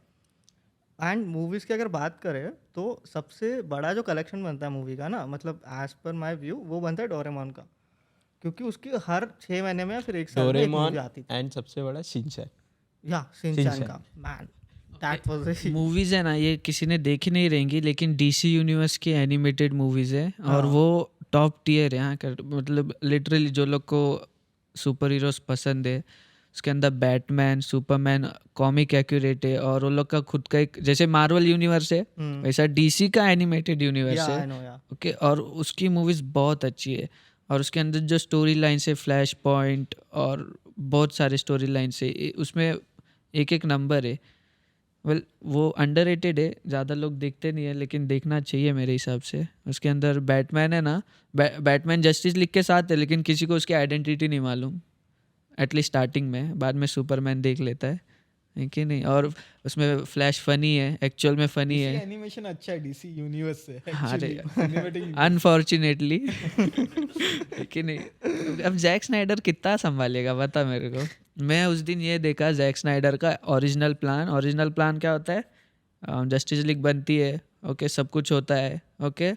एंड मूवीज़ की अगर बात करें तो सबसे बड़ा जो कलेक्शन बनता है मूवी का ना, मतलब एज पर माई व्यू, वो बनता है डोरेमोन का, क्योंकि उसकी हर 6 महीने में या फिर एक साल में एक डोरेमोन मूवी आती थी। एंड सबसे बड़ा शिनचैन। या शिनचैन शिनचैन। का, मैन दैट वाज मूवीज है ना, ये किसी ने देखी नहीं रहेंगी, लेकिन डीसी यूनिवर्स की एनिमेटेड मूवीज है और हाँ। वो टॉप टियर है यहाँ का। मतलब लिटरली जो लोग को सुपर हीरोज पसंद है, उसके अंदर बैटमैन, सुपरमैन कॉमिक एक्यूरेट है। और वो लोग का खुद का एक, जैसे मार्वल यूनिवर्स है वैसा डीसी का एनिमेटेड यूनिवर्स या है, आई नो, या ओके। और उसकी मूवीज बहुत अच्छी है और उसके अंदर जो स्टोरी लाइन है, फ्लैश पॉइंट और बहुत सारे स्टोरी लाइन है, उसमें एक एक नंबर है। वेल वो अंडररेटेड है, ज़्यादा लोग देखते नहीं है लेकिन देखना चाहिए मेरे हिसाब से। उसके अंदर बैटमैन है ना, बैटमैन जस्टिस लीग के साथ है लेकिन किसी को उसकी आइडेंटिटी नहीं मालूम, एटलीस्ट स्टार्टिंग में। बाद में सुपरमैन देख लेता है कि नहीं। और उसमें फ्लैश फनी है, एक्चुअल में फनी है, एनिमेशन अच्छा है डीसी यूनिवर्स से। अरे सिनेमैटिक अनफॉर्चुनेटली कि नहीं। अब जैक स्नाइडर कितना संभालेगा बता मेरे को। मैं उस दिन ये देखा जैक स्नाइडर का ओरिजिनल प्लान क्या होता है, जस्टिस लीग बनती है, ओके, सब कुछ होता है, ओके।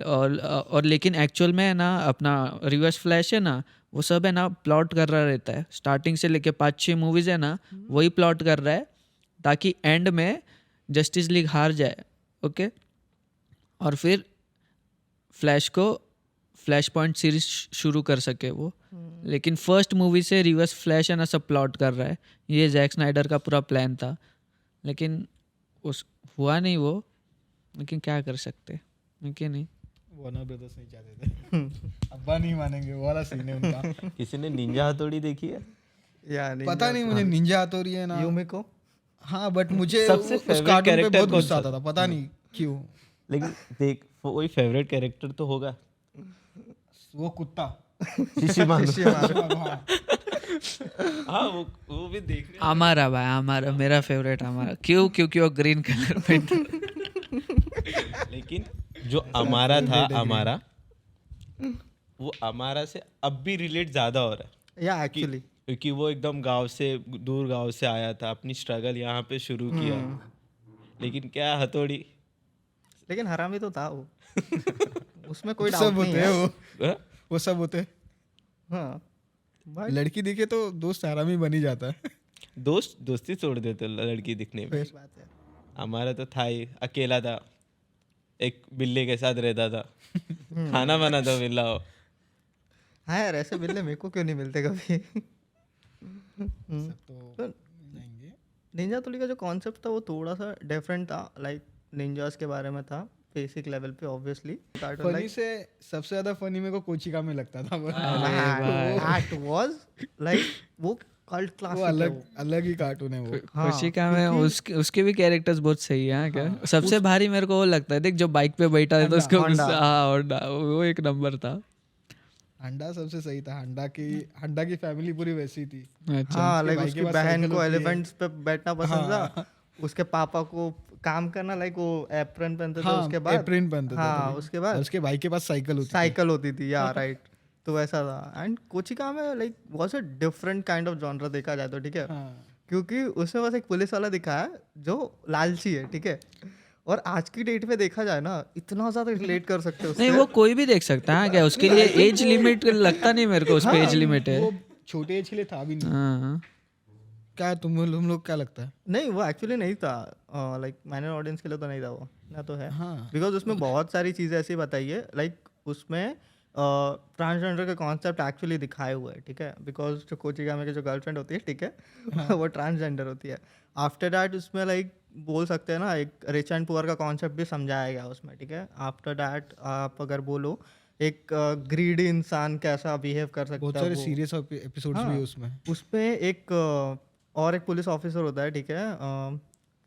और लेकिन एक्चुअल में है ना, अपना रिवर्स फ्लैश है ना, वो सब है ना प्लॉट कर रहा रहता है स्टार्टिंग से लेके 5-6 मूवीज है ना, वही प्लॉट कर रहा है ताकि एंड में जस्टिस लीग हार जाए, ओके। और फिर फ्लैश को फ्लैश पॉइंट सीरीज शुरू कर सके वो। लेकिन फर्स्ट मूवी से रिवर्स फ्लैश है ना सब प्लॉट कर रहा है। ये जैक स्नाइडर का पूरा प्लान था लेकिन उस हुआ नहीं वो, लेकिन क्या कर सकते हैं कि नहीं। वार्नर ब्रदर्स नहीं चाहते थे। अब्बा नहीं मानेंगे, वो वाला सीन है उनका। किसी ने निंजा हथौड़ी देखी है? या नहीं, पता नहीं मुझे निंजा हथौड़ी है ना। यूमिको। हाँ बट मुझे सबसे उस favorite कार्टून पे character बहुत कौन गुस्सा सा आता था, पता नहीं क्यों। लेकिन देख कोई फेवरेट कैरेक्टर तो होगा। वो कुत्ता शिशिमारू। हाँ, हाँ वो भी देखने हमारा भाई, हमारा मेरा फेवरेट हमारा, क्यों? क्योंकि वो ग्रीन कलर में लेकिन जो अमारा था, अमारा वो अमारा से अब भी रिलेट ज्यादा हो रहा है या एक्चुअली क्योंकि वो एकदम गांव से दूर गांव से आया था, अपनी स्ट्रगल यहाँ पे शुरू किया। लेकिन क्या हथौड़ी लेकिन हरामी तो था वो। उसमें कोई सब डाउट नहीं होते है। हैं हाँ? वो सब होते हैं। हाँ, बट लड़की दिखे तो दोस्त आरामी बन ही जाता है। दोस्ती तोड़ देते लड़की दिखने में। सही बात है। हमारा तो था ही, अकेला था, एक बिल्ली के साथ रहता था, खाना बनाता बिल्ला हो। हाँ यार, ऐसे बिल्ले मेरे को क्यों नहीं मिलते कभी। तो जाएंगे। निंजा हथौड़ी का जो कॉन्सेप्ट था वो थोड़ा सा डिफरेंट था, लाइक निंजास के बारे में था बेसिक लेवल पे ऑब्वियसली। फनी से सबसे ज्यादा फनी मेरे को कोचिका में लगता था। दैट वाज लाइक वो कल्ट वो क्लासिक अलग अलग ही कार्टून है वो। कोशिका में उसके भी कैरेक्टर्स बहुत सही है। हाँ, क्या सबसे भारी मेरे को वो लगता है, देख जो बाइक पे बैठा है तो उसको होंडा। गुस्सा, हाँ होंडा, वो एक नंबर था। हंडा सबसे सही था। हंडा की फैमिली पूरी वैसी थी। अच्छा, हाँ उसके लाइक भाई उसकी के पास बहन साइकिल को होती है। एलिफेंट्स पे बैठना पसंद हाँ। था, उसके पापा को काम करना, लाइक वो एप्रन पहनते थे, हाँ, उसके बाद एप्रिन पहनते थे हाँ तभी। उसके और बाद उसके भाई के पास साइकिल होती थी। साइकिल होती थी, या राइट। तो वैसा था। एंड कोचिका में like was a different kind of genre देखा जाए तो, ठीक है, हाँ। क्योंकि उसमें बस एक पुलिस वाला दिखाया है जो लालची है, ठीक है, और आज की डेट में देखा जाए ना इतना ज्यादा रिलेट कर सकते हैं नहीं उससे। वो कोई भी देख सकता है। हाँ, क्या उसके लिए एज लिमिट लगता नहीं मेरे को, उस पे एज लिमिट है। वो छोटे एज के लिए था भी नहीं। हाँ, क्या तुम लोग क्या लगता है? नहीं वो एक्चुअली नहीं था, लाइक माइनर ऑडियंस के लिए तो नहीं था वो, ना तो है, हाँ। बिकॉज उसमें बहुत सारी चीज़ें ऐसी बताई है, लाइक उसमें ट्रांसजेंडर का कॉन्सेप्ट एक्चुअली दिखाए हुए है, ठीक है, बिकॉज जो कोचिगामे की जो गर्लफ्रेंड होती है, ठीक है, वो ट्रांसजेंडर होती है। आफ्टर दैट उसमें लाइक बोल सकते हैं ना एक रिच एंड पुअर का कॉन्सेप्ट भी समझाया गया उसमें, ठीक है। आफ्टर दैट आप अगर बोलो एक ग्रीडी इंसान कैसा बिहेव कर बहुत सकता है सारे वो, सीरियस एपिसोड्स भी है उसमें। उसमें एक और एक पुलिस ऑफिसर होता है, ठीक है,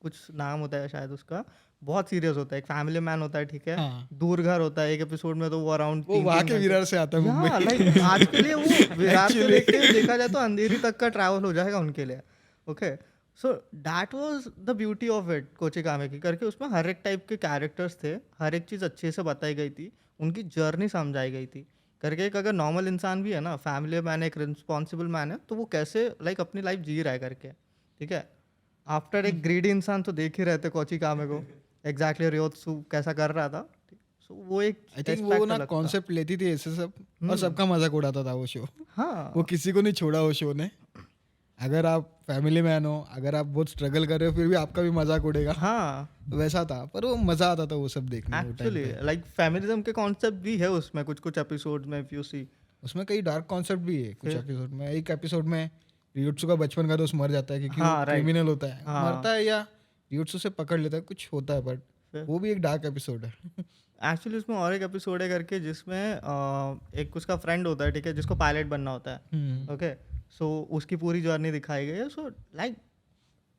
कुछ नाम होता है शायद उसका, बहुत सीरियस होता है, एक फैमिली मैन होता है, ठीक है, हाँ। दूर घर होता है एक एपिसोड में, तो वो अराउंड वो वहाँ के विरार से आता है मुंबई। लाइक आज के लिए वो विरार से लेके देखा जाए तो अंधेरी तक का ट्रैवल हो जाएगा उनके लिए। Okay, so that was the beauty of it Kochikame की करके, उसमें हर एक टाइप के कैरेक्टर्स थे, हर एक चीज़ अच्छे से बताई गई थी, उनकी जर्नी समझाई गई थी करके। एक अगर नॉर्मल इंसान भी है ना, फैमिली मैन है, एक रिस्पॉन्सिबल मैन है, तो वो कैसे लाइक अपनी लाइफ जी रहा है करके, ठीक है। आफ्टर एक ग्रीडी इंसान तो देख ही रहते कोचिकामे को, एग्जैक्टली रियोत्सु कैसा कर रहा था, सो वो एक आई थिंक aspect वो ना अलग था। कॉन्सेप्ट लेती थी ऐसे सब, और सबका मजाक उड़ाता था वो शो। हाँ वो किसी को नहीं छोड़ा वो शो ने। अगर आप फैमिली मैन हो, अगर आप बहुत स्ट्रगल कर रहे हो, फिर भी आपका भी मजाक उड़ेगा। हाँ वैसा था, पर वो मजा आता था वो सब देखने में। एक्चुअली लाइक फेमिनिज्म के कॉन्सेप्ट भी है उसमें कुछ कुछ एपिसोड में, इफ यू सी। उसमें कई डार्क कॉन्सेप्ट भी है कुछ एपिसोड में। एक एपिसोड में रियोत्सु का बचपन का दोस्त मर जाता है क्योंकि हाँ, वो right. क्रिमिनल होता है। हाँ। मरता है या रियोत्सु से पकड़ लेता है, कुछ होता है, बट वो भी एक डार्क एपिसोड है। एक्चुअली उसमें और एक एपिसोड है करके जिसमें एक उसका फ्रेंड होता है, ठीक है, जिसको पायलट बनना होता है। ओके, सो उसकी पूरी जर्नी दिखाई गई है। So like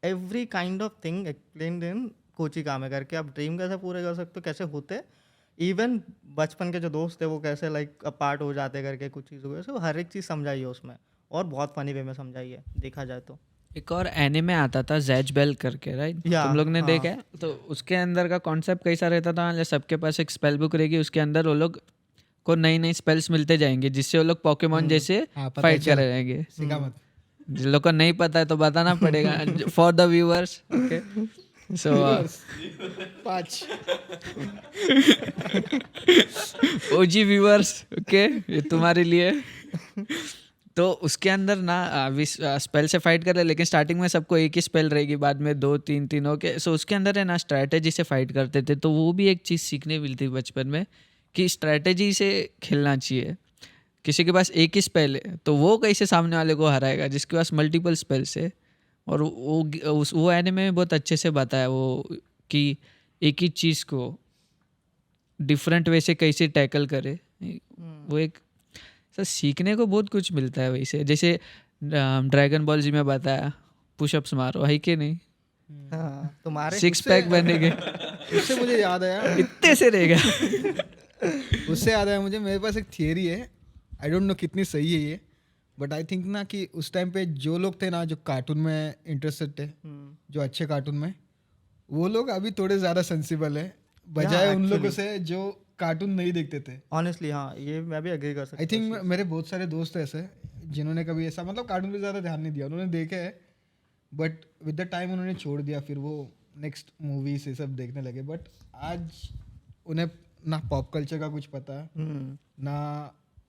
every kind of thing explained in Kochikame करके। आप ड्रीम कैसे पूरे कर सकते हो, कैसे होते, इवन बचपन के जो दोस्त थे वो कैसे लाइक अपार्ट हो जाते करके कुछ चीज़ों को, हर एक चीज़ समझाई है उसमें, और बहुत फनी वे में समझाई है देखा जाए तो। एक और एनिमे आता था जैज बेल करके, राइट? या, तुम लोग ने हाँ। देखा है? तो उसके अंदर का कॉन्सेप्ट कैसा रहता था, मतलब सबके पास एक स्पेल बुक रहेगी, उसके अंदर वो लोग को नई नई स्पेल्स मिलते जाएंगे जिससे वो लोग पोकेमॉन जैसे हाँ, पता फाइट चला। कर रहेंगे। सिखा मत। जिन लोग को नहीं पता है तो बताना पड़ेगा for the viewers. Okay, so 5 OG viewers, okay, ये तुम्हारे लिए। तो उसके अंदर ना स्पेल से फाइट कर रहे, लेकिन स्टार्टिंग में सबको एक ही स्पेल रहेगी, बाद में 2 3 ओके। सो उसके अंदर है ना स्ट्रैटेजी से फाइट करते थे, तो वो भी एक चीज़ सीखने मिलती बचपन में कि स्ट्रैटेजी से खेलना चाहिए। किसी के पास एक ही स्पेल है तो वो कैसे सामने वाले को हराएगा जिसके पास मल्टीपल स्पेल्स है। और वो एनिमे में बहुत अच्छे से बताया वो कि एक ही चीज़ को डिफरेंट वे से कैसे टैकल करे। वो एक सर सीखने को बहुत कुछ मिलता है वैसे, जैसे ड्रैगन बॉल जी में बताया पुशअप्स मारो, है कि नहीं? हाँ, तुम्हारे 6 पैक बनेंगे। उससे मुझे याद आया इतने से रहेगा। उससे याद आया मुझे, मेरे पास एक थियरी है, आई डोंट नो कितनी सही है ये, बट आई थिंक ना कि उस टाइम पे जो लोग थे ना जो कार्टून में इंटरेस्टेड थे, जो अच्छे कार्टून में, वो लोग अभी थोड़े ज़्यादा सेंसिबल है बजाय उन लोगों से जो कार्टून नहीं देखते थे। ऑनेस्टली हाँ, ये मैं भी एग्री कर सकता आई थिंक मेरे बहुत सारे दोस्त ऐसे जिन्होंने कभी ऐसा मतलब कार्टून पे ज़्यादा ध्यान नहीं दिया, उन्होंने देखे है बट विद द टाइम उन्होंने छोड़ दिया, फिर वो नेक्स्ट मूवीज ये सब देखने लगे। बट आज उन्हें ना पॉप कल्चर का कुछ पता ना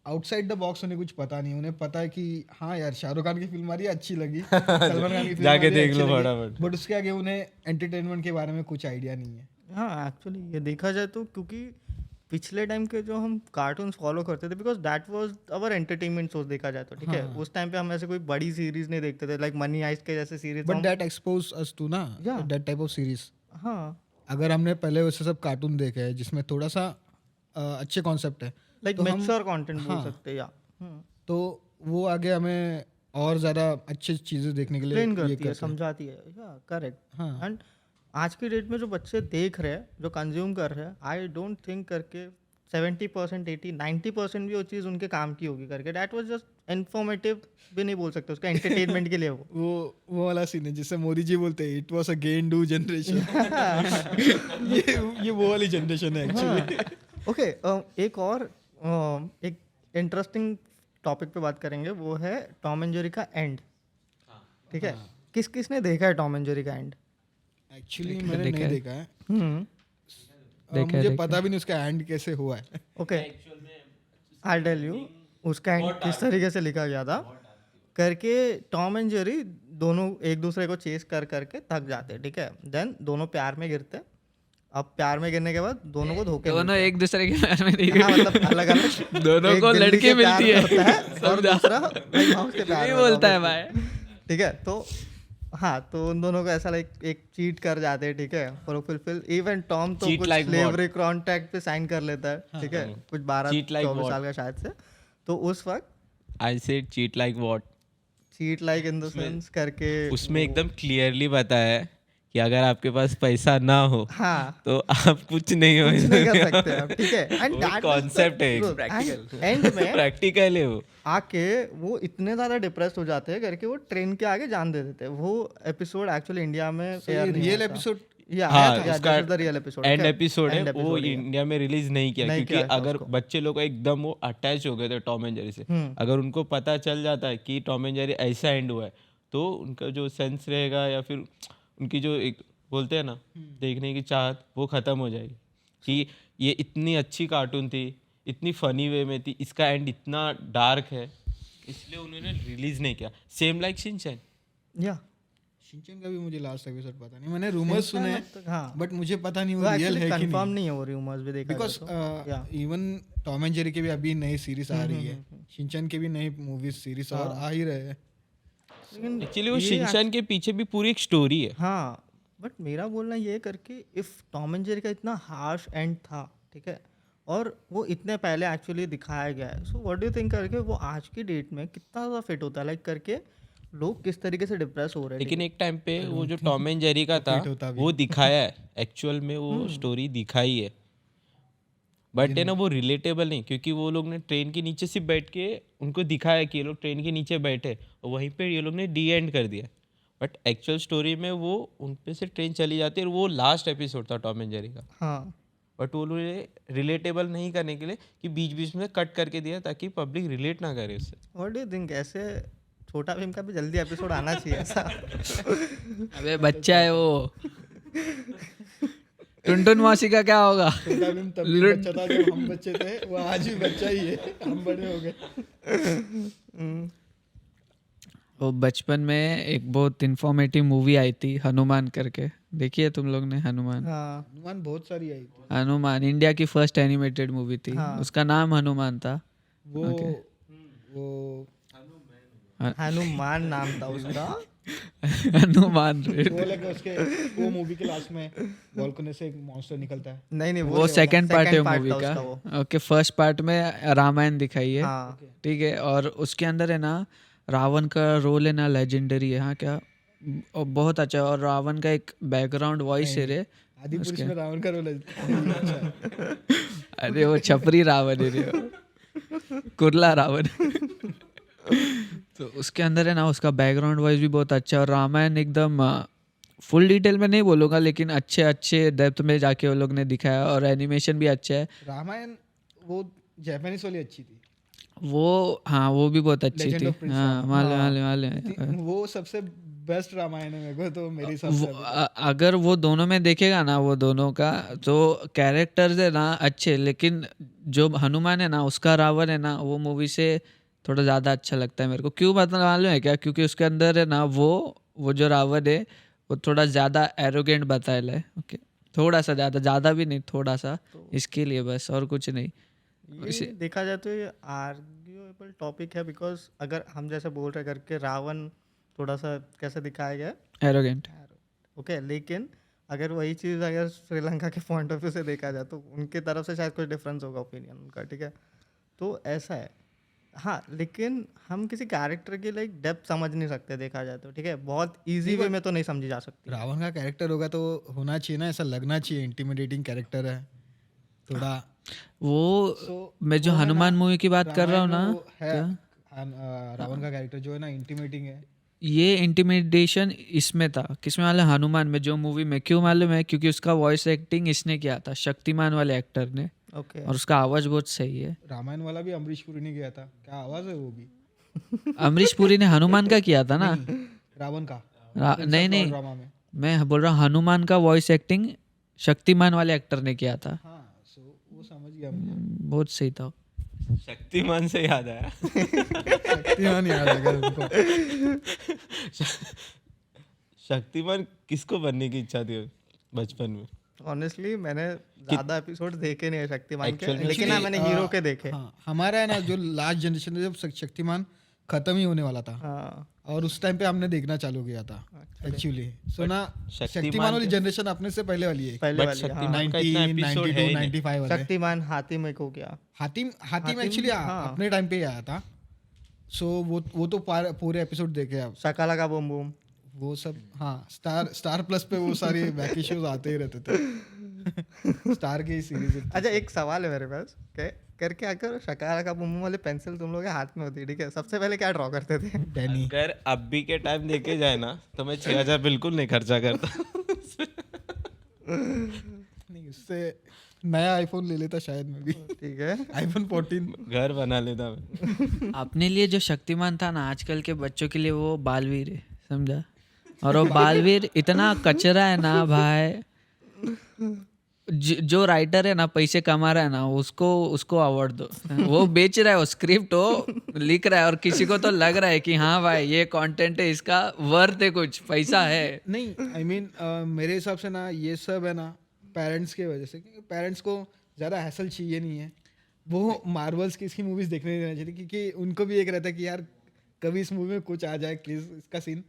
आउटसाइड द बॉक्स उन्हें कुछ पता नहीं। उन्हें पता है कि हाँ यार शाहरुख खान की फिल्म आ रही है अच्छी लगी, सलमान खान की फिल्म जाके देख लो फटाफट। बट उसके आगे उन्हें एंटरटेनमेंट के बारे में कुछ आइडिया नहीं है। हाँ एक्चुअली ये देखा जाए तो, क्योंकि पिछले टाइम के जो हम कार्टून्स फॉलो करते थे, because that was our entertainment source देखा जाए तो, ठीक है। उस टाइम पे हम ऐसे कोई बड़ी सीरीज नहीं देखते थे, लाइक मनी हाइस्ट के जैसे series. But that expose us to ना दैट टाइप ऑफ सीरीज। हाँ अगर हमने पहले वैसे सब कार्टून देखे हैं जिसमें थोड़ा सा अच्छे कॉन्सेप्ट है, लाइक तो हम- मैच्योर कंटेंट बोल हाँ। सकते हैं, या तो वो आगे हमें और ज़्यादा अच्छी चीज़ें देखने के लिए एक्सप्लेन ये करती है, करते हैं। समझाती है, या करेक्ट। हाँ। एंड आज की डेट में जो बच्चे देख रहे हैं, जो कंज्यूम कर रहे हैं, आई डोंट थिंक करके 70%, 80-90% भी वो चीज़ उनके काम की होगी करके। दैट वाज जस्ट इन्फॉर्मेटिव भी नहीं बोल सकते उसका, एंटरटेनमेंट के लिए वो। वो वाला सीन है जिससे मोदी जी बोलते हैं it was a gain do generation. ये वो वाली जनरेशन है एक्चुअली। ओके, एक और एक इंटरेस्टिंग टॉपिक पे बात करेंगे, वो है टॉम एंड जेरी का एंड। ठीक है, किस किसने देखा है टॉम एंड जेरी का एंड? एक्चुअली मैंने नहीं देखा है। मुझे पता भी नहीं उसका एंड कैसे हुआ है। ओके, आई टेल यू उसका एंड किस तरीके से लिखा गया था करके। टॉम एंड जेरी दोनों एक दूसरे को चेस कर करके थक जाते, ठीक है। देन दोनों प्यार में गिरते। अब प्यार में गिरने के बाद दोनों को धोखे दोनों मिलते एक दूसरे के प्यार में नहीं हैं। हाँ, मतलब अलग अलग। दोनों को लड़की मिलती है, और दूसरा भाई माउस के प्यार नहीं में बोलता है obviously। भाई। ठीक है, तो हाँ, तो उन दोनों को ऐसा लाइक एक चीट कर जाते हैं, ठीक है, फॉर फुलफिल। इवन टॉम तो Cheat कुछ like स्लेवरी कॉन्ट्रैक्ट पे साइन कर लेता है, ठीक है, कुछ Cheat 12-24 like साल का शायद से। तो उस वक्त I said cheat like what, cheat like in the sense करके उसमें एकदम क्लियरली बताया है कि अगर आपके पास पैसा ना हो हाँ, तो आप कुछ नहीं हो, कुछ नहीं कर सकते आप, ठीक है। एंड वो दैट concept है एक एंड में प्रैक्टिकल है वो। आके वो इतने ज्यादा डिप्रेस्ड हो जाते हैं करके वो ट्रेन के आगे जान दे देते हैं। वो एपिसोड एक्चुअली इंडिया में एयर नहीं रियल होता। एपिसोड या हाँ, दिस उसका is the real episode, and episode है, End वो episode है। इंडिया में रिलीज नहीं किया नहीं क्योंकि किया था अगर उसको। बच्चे लोग एकदम वो अटैच हो गए थे टॉम एंड जेरी से, अगर उनको पता चल जाता है कि टॉम एंड जेरी ऐसा एंड हुआ है तो उनका जो सेंस रहेगा या फिर उनकी जो एक बोलते हैं ना देखने की चाहत, वो खत्म हो जाएगी कि ये इतनी अच्छी कार्टून थी, इतनी फनी वे में थी, इसका एंड इतना डार्क है, इसलिए उन्होंने रिलीज नहीं किया। Same like Shinchan. या शिनचैन का भी मुझे लास्ट एपिसोड पता नहीं, मैंने रूमर्स सुने हाँ, बट मुझे पता नहीं वो वो रियल एक्चुअली है कि कंफर्म नहीं। नहीं है वो रूमर्स भी देखा बिकॉज जाए तो। या इवन टॉम एंड जेरी की भी अभी नई सीरीज आ रही है, शिनचैन की भी नई मूवीज सीरीज और आ ही रहे हैं। लेकिन एक्चुअली वो ये शिनचैन के पीछे भी पूरी एक स्टोरी है। हाँ, बट मेरा बोलना ये करके इफ टॉम एंड जेरी का इतना हार्श एंड था, ठीक है, और वो इतने पहले एक्चुअली दिखाया गया है, सो व्हाट डू यू थिंक करके वो आज की डेट में कितना ज़्यादा फिट होता है, लाइक करके लोग किस तरीके से डिप्रेस हो रहे हैं। लेकिन एक टाइम पे वो जो टॉम एंड जेरी का था होता भी वो दिखाया है, एक्चुअल में वो स्टोरी दिखाई है, बट है ना वो रिलेटेबल नहीं, क्योंकि वो लोग ने ट्रेन के नीचे सिर्फ बैठ के उनको दिखाया कि ये लोग ट्रेन के नीचे बैठे और वहीं पे ये लोग ने डी एंड कर दिया, बट एक्चुअल स्टोरी में वो उन पे से ट्रेन चली जाती है और वो लास्ट एपिसोड था टॉम एंड जेरी का, हाँ, बट वो लोग रिलेटेबल नहीं करने के लिए कि बीच बीच में कट करके दिया ताकि पब्लिक रिलेट ना करे उससे। व्हाट डू यू थिंक, ऐसे छोटा भीम का भी जल्दी एपिसोड आना चाहिए ऐसा। अबे बच्चा है वो। टुनटुन मौसी का क्या होगा? छोटा भीम तब भी बच्चा था जब हम बच्चे थे, वो आज भी बच्चा ही है, हम बड़े हो गए। वो बचपन में एक बहुत इंफॉर्मेटिव मूवी आई थी हनुमान करके, देखिए तुम लोग ने हनुमान? हाँ, हनुमान बहुत सारी आई थी। हनुमान इंडिया की फर्स्ट एनिमेटेड मूवी थी, उसका नाम हनुमान था। वो वो हनुमान नाम था उसका। हनुमान वो लगे उसके वो मूवी के लास्ट में बालकनी से एक मॉन्स्टर निकलता है। नहीं नहीं, वो सेकंड पार्ट है मूवी था का। उसका वो। ओके, फर्स्ट पार्ट में रामायण दिखाई है, हाँ, ठीक है, और उसके अंदर है ना रावण का रोल है ना लेजेंडरी है। हाँ, क्या और बहुत अच्छा है, और रावण का एक बैकग्राउंड वॉइस है रे। आदि पुरुष में रावण का रोल है। अरे वो छपरी रावण है रे, कुरला रावण। तो उसके अंदर है ना उसका बैकग्राउंड वॉइस भी बहुत अच्छा है, और रामायण एकदम फुल डिटेल में नहीं बोलूँगा लेकिन अच्छे अच्छे डेप्थ में जाके वो लोग ने दिखाया, और एनिमेशन भी अच्छा है। रामायण वो जापानीज वाली अच्छी थी, वो हाँ वो भी बहुत अच्छी Legend थी। of Prince हाँ, Rama। मालूम मालूम। वो सबसे बेस्ट रामायण है मेरे को तो, मेरे हिसाब से अभी। अगर वो दोनों में देखेगा ना, वो दोनों का तो कैरेक्टर्स है ना अच्छे, लेकिन जो हनुमान है ना उसका रावण है ना वो मूवी से थोड़ा ज़्यादा अच्छा लगता है मेरे को। क्यों मतलब मालूम है क्या? क्योंकि उसके अंदर है ना वो जो रावण है वो थोड़ा ज़्यादा एरोगेंट बताया है। ओके, थोड़ा सा ज़्यादा भी नहीं, थोड़ा सा, इसके लिए बस, और कुछ नहीं। ये देखा जाए तो ये आर्ग्यूएबल टॉपिक है, बिकॉज अगर हम जैसे बोल रहे करके रावण थोड़ा सा कैसे दिखाया गया है, एरोगेंट। ओके, लेकिन अगर वही चीज़ अगर श्रीलंका के पॉइंट ऑफ व्यू से देखा जाए तो उनकी तरफ से शायद कुछ डिफरेंस होगा ओपिनियन उनका, ठीक है। तो ऐसा है, हाँ, लेकिन हम किसी कैरेक्टर की लाइक डेप्थ समझ नहीं सकते देखा जाए तो, ठीक है? बहुत ईज़ी वे में तो नहीं समझी जा सकती। रावण का कैरेक्टर होगा तो होना चाहिए ना, ऐसा लगना चाहिए इंटिमिडेटिंग कैरेक्टर है थोड़ा। वो मैं जो वो है ना, हनुमान मूवी की बात कर रहा हूँ रामायण ना, में वो है क्या रावण का कैरेक्टर जो है ना इंटिमेटिंग है। ये इंटिमिडेशन इसमें था, किसमें मालूम? हनुमान में, जो मूवी में। क्यों मालूम है? क्योंकि उसका वॉइस एक्टिंग इसने किया था, शक्तिमान वाले एक्टर ने, ओके। और उसका आवाज बहुत सही है। रामायण वाला भी अमरीश पुरी ने किया था, क्या आवाज है वो भी। अमरीश पुरी ने हनुमान का किया था ना? रावण का नहीं नहीं, ड्रामा में। मैं बोल रहा हूँ हनुमान का वॉइस एक्टिंग शक्तिमान वाले एक्टर ने किया था। हाँ सो वो समझ गया मुझे। बहुत सही था। शक्तिमान से याद आया शक्तिमान याद आ गया उनको। शक्तिमान किसको बनने की इच्छा थी बचपन में? ऑनेस्टली मैंने ज़्यादा एपिसोड देखे नहीं है शक्तिमान के, Actual में लेकिन हाँ मैंने हीरो के देखे। हाँ हमारा है ना जो लास्ट जनरेशन जब शक्तिमान खत्म ही होने वाला था, हाँ, और उस टाइम पे हमने देखना चालू किया था एक्चुअली। सो ना शक्तिमान शक्तिमान वाली जनरेशन अपने से पहले वाली है, पहले बट वाली। हाँ, शक्तिमान का इतना एपिसोड है ही नहीं। 95 वाले। शक्तिमान हातिम को किया। हातिम एक्चुअली अपने टाइम पे ही आया था। सो वो तो पूरे एपिसोड देखे आप शकाला का बूम बूम। वो सब। हाँ स्टार प्लस पे वो सारे बैकी शोज आते ही रहते थे स्टार की सीरीज। अच्छा, एक सवाल है मेरे पास, करके आकर शकाला का बूम बूम वाली पेंसिल तुम लोग के हाथ में होती, ठीक है? सबसे पहले क्या ड्रॉ करते थे? डैनी। अगर अभी के टाइम देखे जाए ना तो मैं 6,000 बिल्कुल नहीं खर्चा करता नहीं उससे नया आईफोन ले लेता शायद मैं भी। ठीक है। आईफोन 14। घर बना लेता मैं। अपने लिए जो शक्तिमान था ना, आजकल के बच्चों के लिए वो बालवीर है, समझा? और वो बालवीर इतना कचरा है ना भाई। जो राइटर है ना, पैसे कमा रहा है ना, उसको अवार्ड दो। वो बेच रहा है, वो स्क्रिप्ट वो लिख रहा है, और किसी को तो लग रहा है कि हाँ भाई ये कंटेंट है, इसका वर्थ है, कुछ पैसा है। नहीं आई मीन मेरे हिसाब से ना ये सब है ना पेरेंट्स की वजह से, क्योंकि पेरेंट्स को ज़्यादा हैसल चाहिए नहीं है। वो मार्वल्स की इसकी मूवीज़ देखने नहीं देना चाहिए, क्योंकि उनको भी एक रहता है कि यार कभी इस मूवी में कुछ आ जाए प्लीज़ इसका सीन।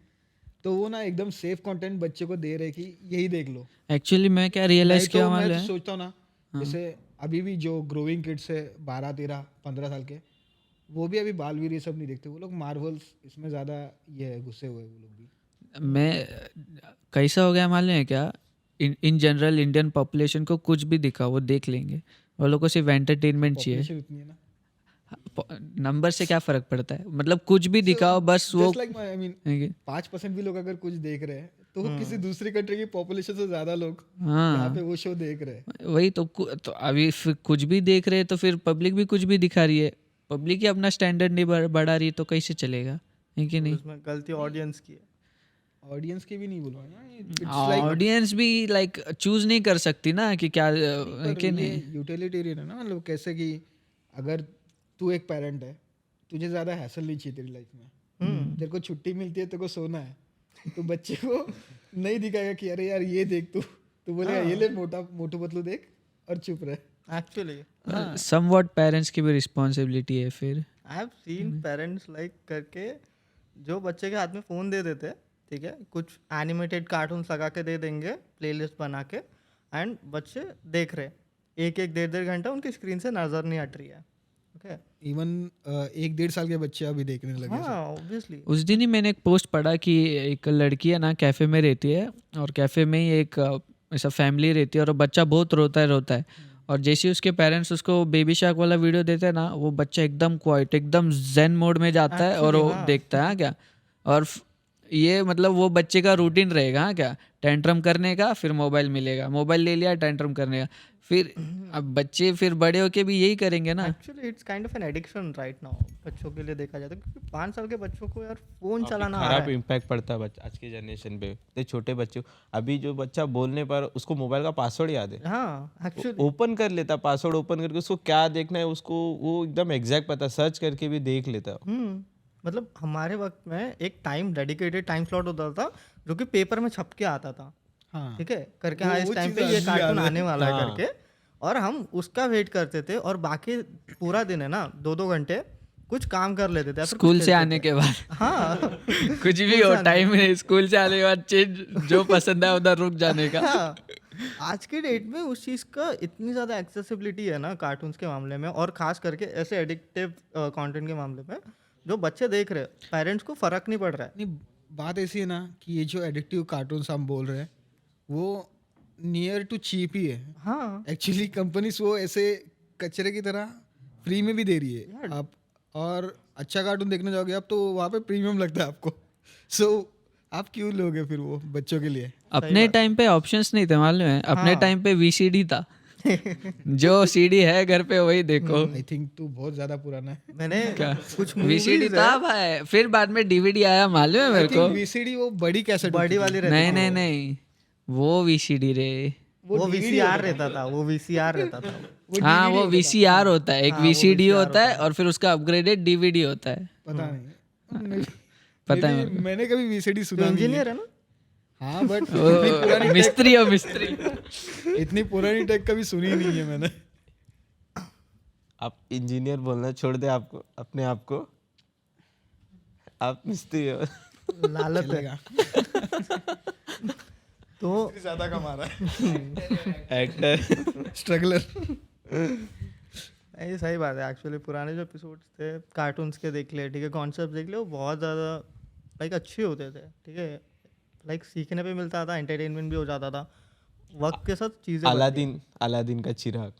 तो वो ना एकदम सेफ कंटेंट बच्चे को दे रहे कि यही देख लो। एक्चुअली मैं क्या रियलाइज नहीं किया तो मैं मालूम तो है? सोचता हूँ ना, जैसे अभी भी जो ग्रोइंग किड्स है 12 13 15 साल के, वो भी अभी बालवीर ये सब नहीं देखते। वो लोग मार्वल्स इसमें ज़्यादा ये है, घुसे हुए वो लोग भी। मैं कैसा हो गया मालूम है क्या? इन जनरल इंडियन पॉपुलेशन को कुछ भी दिखा वो देख लेंगे। वो लोग को सिर्फ एंटरटेनमेंट चाहिए। पॉपुलेशन उतनी है ना। नंबर से क्या फर्क पड़ता है? मतलब कुछ भी दिखाओ बस वो। जस्ट लाइक आई मीन 5% भी लोग अगर कुछ देख रहे हैं तो वो किसी दूसरी कंट्री की पॉपुलेशन से ज्यादा लोग यहाँ हाँ पे वो शो देख रहे हैं। वही तो तो अभी फिर कुछ भी देख रहे हैं तो फिर पब्लिक भी कुछ भी दिखा रही है। पब्लिक ही अपना स्टैंडर्ड नहीं बढ़ा रही है तो कैसे चलेगा, है कि नहीं? उसमें गलती ऑडियंस की है। ऑडियंस की भी नहीं बोलूंगा ना, इट्स लाइक ऑडियंस भी लाइक चूज नहीं कर सकती ना कि क्या, है कि नहीं? यूटिलिटेरियन है ना। मतलब कैसे कि अगर तू एक पेरेंट है, तुझे ज्यादा हैसल नहीं चाहिए तेरी लाइफ में। तेरे को छुट्टी मिलती है, तेरे को सोना है, तो बच्चे को नहीं दिखाएगा कि अरे यार ये देख तू बोलेगा ये ले मोटू पतलू देख और चुप रहे। एक्चुअली समवॉट पेरेंट्स की भी रिस्पॉन्सिबिलिटी है फिर। I have seen parents like करके जो बच्चे के हाथ में फ़ोन दे देते हैं, ठीक है? कुछ एनिमेटेड कार्टून्स लगा के दे देंगे प्लेलिस्ट बना के, एंड बच्चे देख रहे एक 1.5 घंटा उनकी स्क्रीन से नज़र नहीं हट रही है। ओके, इवन 1-1.5 साल के बच्चे अभी देखने लगे। हाँ ऑब्वियसली। उस दिन ही मैंने एक पोस्ट पढ़ा कि एक लड़की है ना, कैफ़े में रहती है, और कैफ़े में ही एक ऐसा फैमिली रहती है, और वो बच्चा बहुत रोता है। और जैसे ही उसके पेरेंट्स उसको बेबी शार्क वाला वीडियो देते हैं ना, वो बच्चा एकदम क्वाइट, एकदम जेन मोड में जाता है और वो देखता है। हाँ क्या? और ये मतलब वो बच्चे का रूटीन रहेगा। हाँ क्या? टेंट्रम करने का, फिर मोबाइल मिलेगा, मोबाइल ले लिया, टेंट्रम करने का, फिर अब बच्चे फिर बड़े होके भी यही करेंगे ना। Actually it's kind of an addiction right now बच्चों के लिए देखा जाए तो, क्योंकि 5 साल के बच्चों को यार फोन चलाना आ रहा खराब है। इम्पैक्ट पड़ता है आज के जनरेशन पे। तो छोटे बच्चे, अभी जो बच्चा बोलने पर उसको मोबाइल का पासवर्ड याद है, हाँ एक्चुअली ओपन कर लेता, पासवर्ड ओपन करके उसको क्या देखना है उसको वो एकदम एग्जैक्ट पता, सर्च करके भी देख लेता। मतलब हमारे वक्त में एक टाइम डेडिकेटेड टाइम स्लॉट होता था जो कि पेपर में छप के आता था। हाँ ठीक है, करके हाँ इस टाइम पे ये कार्टून आने वाला है करके, और हम उसका वेट करते थे, और बाकी पूरा दिन है ना 2-2 घंटे कुछ काम कर लेते थे स्कूल से आने के बाद। हाँ कुछ भी हो, टाइम में स्कूल से आने के बाद चेंज जो पसंद है उधर रुक जाने का। हाँ आज के डेट में उस चीज़ का इतनी ज़्यादा एक्सेसिबिलिटी है ना कार्टून्स के मामले में, और खास करके ऐसे एडिक्टिव कंटेंट के मामले में जो बच्चे देख रहे हैं, पेरेंट्स को फ़र्क नहीं पड़ रहा है। नहीं, बात ऐसी है ना कि ये जो एडिक्टिव कार्टून्स हम बोल रहे हैं वो नियर टू चीप ही है। हाँ, एक्चुअली कंपनीज वो ऐसे कचरे की तरह फ्री में भी दे रही है आप, और अच्छा कार्टून देखने जाओगे आप तो वहाँ पे प्रीमियम लगता है आपको। सो आप क्यों लोगे फिर वो बच्चों के लिए? अपने टाइम पे ऑप्शंस नहीं थे मालूम है, अपने टाइम पे वीसीडी था। जो सीडी है घर पे वही देखो। आई थिंक तू बहुत ज्यादा पुराना है। मैंने कुछ वीसीडी मूवीज था भाई, फिर बाद में डीवीडी आया मालूम है मेरे को। वीसीडी वो बड़ी कैसेट बड़ी वाली रहती नहीं थी। नहीं नहीं, वो वीसीडी रे। वो वीसीआर रहता था, वो वीसीआर रहता था। हाँ वो वीसीआर होता है, एक हाँ, वो वीसीडी VCR होता है और फिर उसका अपग्रेडेड डीवीडी होता है। पता नहीं पता है Maybe मैंने कभी वीसीडी तो सुना नहीं है। इंजीनियर है ना? हाँ बट ओ, मिस्त्री हो मिस्त्री। इतनी पुरानी टेक कभी सुनी नहीं है मैंने। आप इंजीनियर बोलना छोड़ दे, आपको अपने आप को, आप मिस्त्री हो। लालच है। चलेगा। तो ज्यादा कमा रहा है। एक्टर। स्ट्रगलर। ये सही बात है। एक्चुअली पुराने जो एपिसोड्स थे कार्टून्स के देख ले, ठीक है, कॉन्सेप्ट देख ले, वो बहुत ज़्यादा लाइक अच्छे होते थे, ठीक है, लाइक सीखने पे मिलता था, एंटरटेनमेंट भी हो जाता था, वक्त के साथ चीज़ें। अलादीन का चिराग।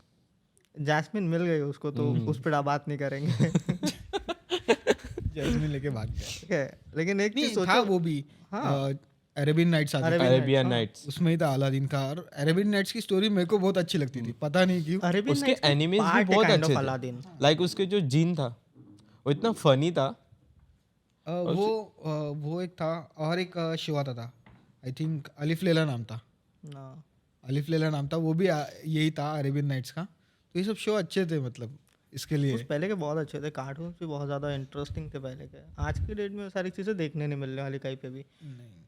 जैस्मिन मिल गई उसको तो उस पर बात नहीं करेंगे। जैस्मिन लेके भाग गया। ठीक है, लेकिन एक चीज नहीं था सोचो, वो भी हाँ। अरेबियन नाइट्स आती थी, अरेबियन नाइट्स। उसमें ही था अलादीन का। और अरेबियन नाइट्स की स्टोरी मेरे को बहुत अच्छी लगती थी, पता नहीं क्यों। अरेबियन उसके नाइट्स का एनिमेज भी part है बहुत kind of अच्छे थे। अलादीन। लाइक उसके जो जीन था वो इतना फनी था। वो एक था और एक शो आता था, आई थिंक अलिफ लैला नाम था। ना, अलिफ लैला नाम था, वो भी यही था अरेबियन नाइट्स का। तो ये सब शो अच्छे थे मतलब इसके लिए। उस पहले के बहुत अच्छे थे, कार्टून्स भी बहुत ज़्यादा इंटरेस्टिंग थे पहले के। आज की डेट में वो सारी चीज़ें देखने नहीं मिलने वाली कहीं पे भी,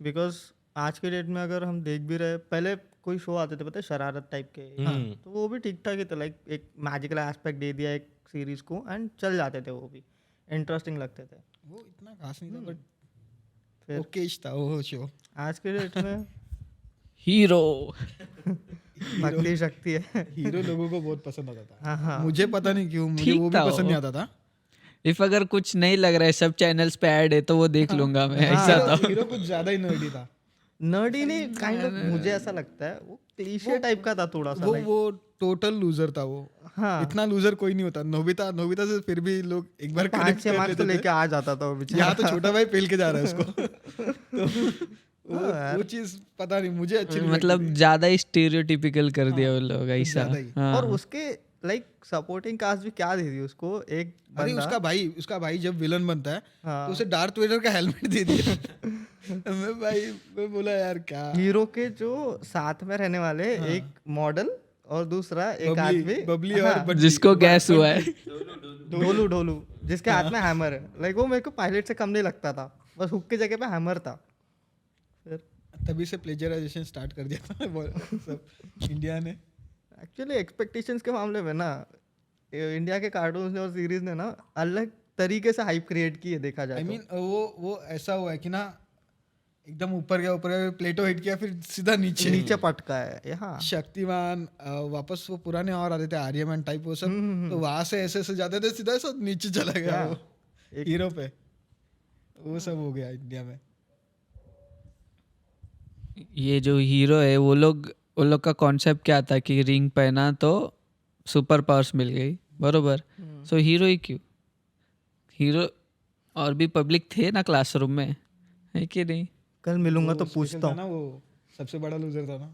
बिकॉज आज के डेट में अगर हम देख भी रहे, पहले कोई शो आते थे पता है शरारत टाइप के, तो वो भी ठीक ठाक ही थे, लाइक एक मैजिकल एस्पेक्ट दे दिया एक सीरीज को एंड चल जाते थे, वो भी इंटरेस्टिंग लगते थे। वो इतना खास नहीं था बट फिर ओकेश था वो शो। आज के डेट में हीरो। भक्ति शक्ति है। हीरो लोगों को बहुत पसंद आता था। हाँ हाँ, मुझे पता नहीं क्यों, मुझे ठीक वो भी था पसंद वो। नहीं आता था। इफ अगर कुछ नहीं लग रहा है सब चैनल्स पे ऐड है तो वो देख लूंगा मैं, ऐसा था। हीरो कुछ ज्यादा ही नर्डी था। नर्डी नहीं, काइंड ऑफ, मुझे ऐसा लगता है वो क्लीशे टाइप का था थोड़ा सा, like, वो टोटल लूजर था वो। हाँ, इतना लूजर कोई नहीं होता। नोबिता से फिर भी लोग एक बार 5-6 मार्क्स तो लेके आ जाता था वो बेचारा। यहाँ तो छोटा भाई पेल के जा रहा है उसको। तो वो चीज पता नहीं मुझे अच्छी नहीं मतलब ज्यादा ही स्टीरियोटिपिकल कर दिया वो लोग ऐसा। ज्यादा ही। हाँ। और उसके लाइक सपोर्टिंग कास्ट भी क्या दे दी उसको, एक अरे बंदा, उसका भाई जब विलन बनता है हाँ। तो उसे डार्थ वेडर का हेलमेट दे दिया। मैं बोला यार क्या। हीरो के जो साथ में रहने वाले एक मॉडल और दूसरा एक आदमी, बबली हाँ, और बंटी। जिसको गैस हुआ है। ढोलू जिसके हाथ में हैमर है, लाइक वो मेरे को पायलट से कम नहीं लगता था, बस हुक की जगह पे हैमर था। फिर तभी से प्लेजराइजेशन स्टार्ट कर दिया था सब इंडिया ने। एक्चुअली एक्सपेक्टेशंस के मामले में ना इंडिया के कार्टून्स ने और सीरीज ने ना अलग तरीके से हाइप क्रिएट की है, देखा जाए आई तो। मीन वो ऐसा हुआ है कि ना एकदम ऊपर गया प्लेटो हिट किया फिर सीधा नीचे नीचे पटका है ये, हाँ। शक्तिमान वापस वो पुराने और आते थे आर्यमैन टाइप वो सब, तो वहां से ऐसे जाते थे सीधा सब नीचे चला गया हाँ, वो हीरो पे। वो सब हो गया इंडिया में। ये जो हीरो है वो लोग का कॉन्सेप्ट क्या था कि रिंग पहना तो सुपर पावर्स मिल गई, बरोबर। सो हीरो ही क्यों? हीरो और भी पब्लिक थे ना क्लासरूम में, है कि नहीं? कल मिलूंगा तो वो पूछता special था हूँ। ना, वो सबसे बड़ा लूजर था ना,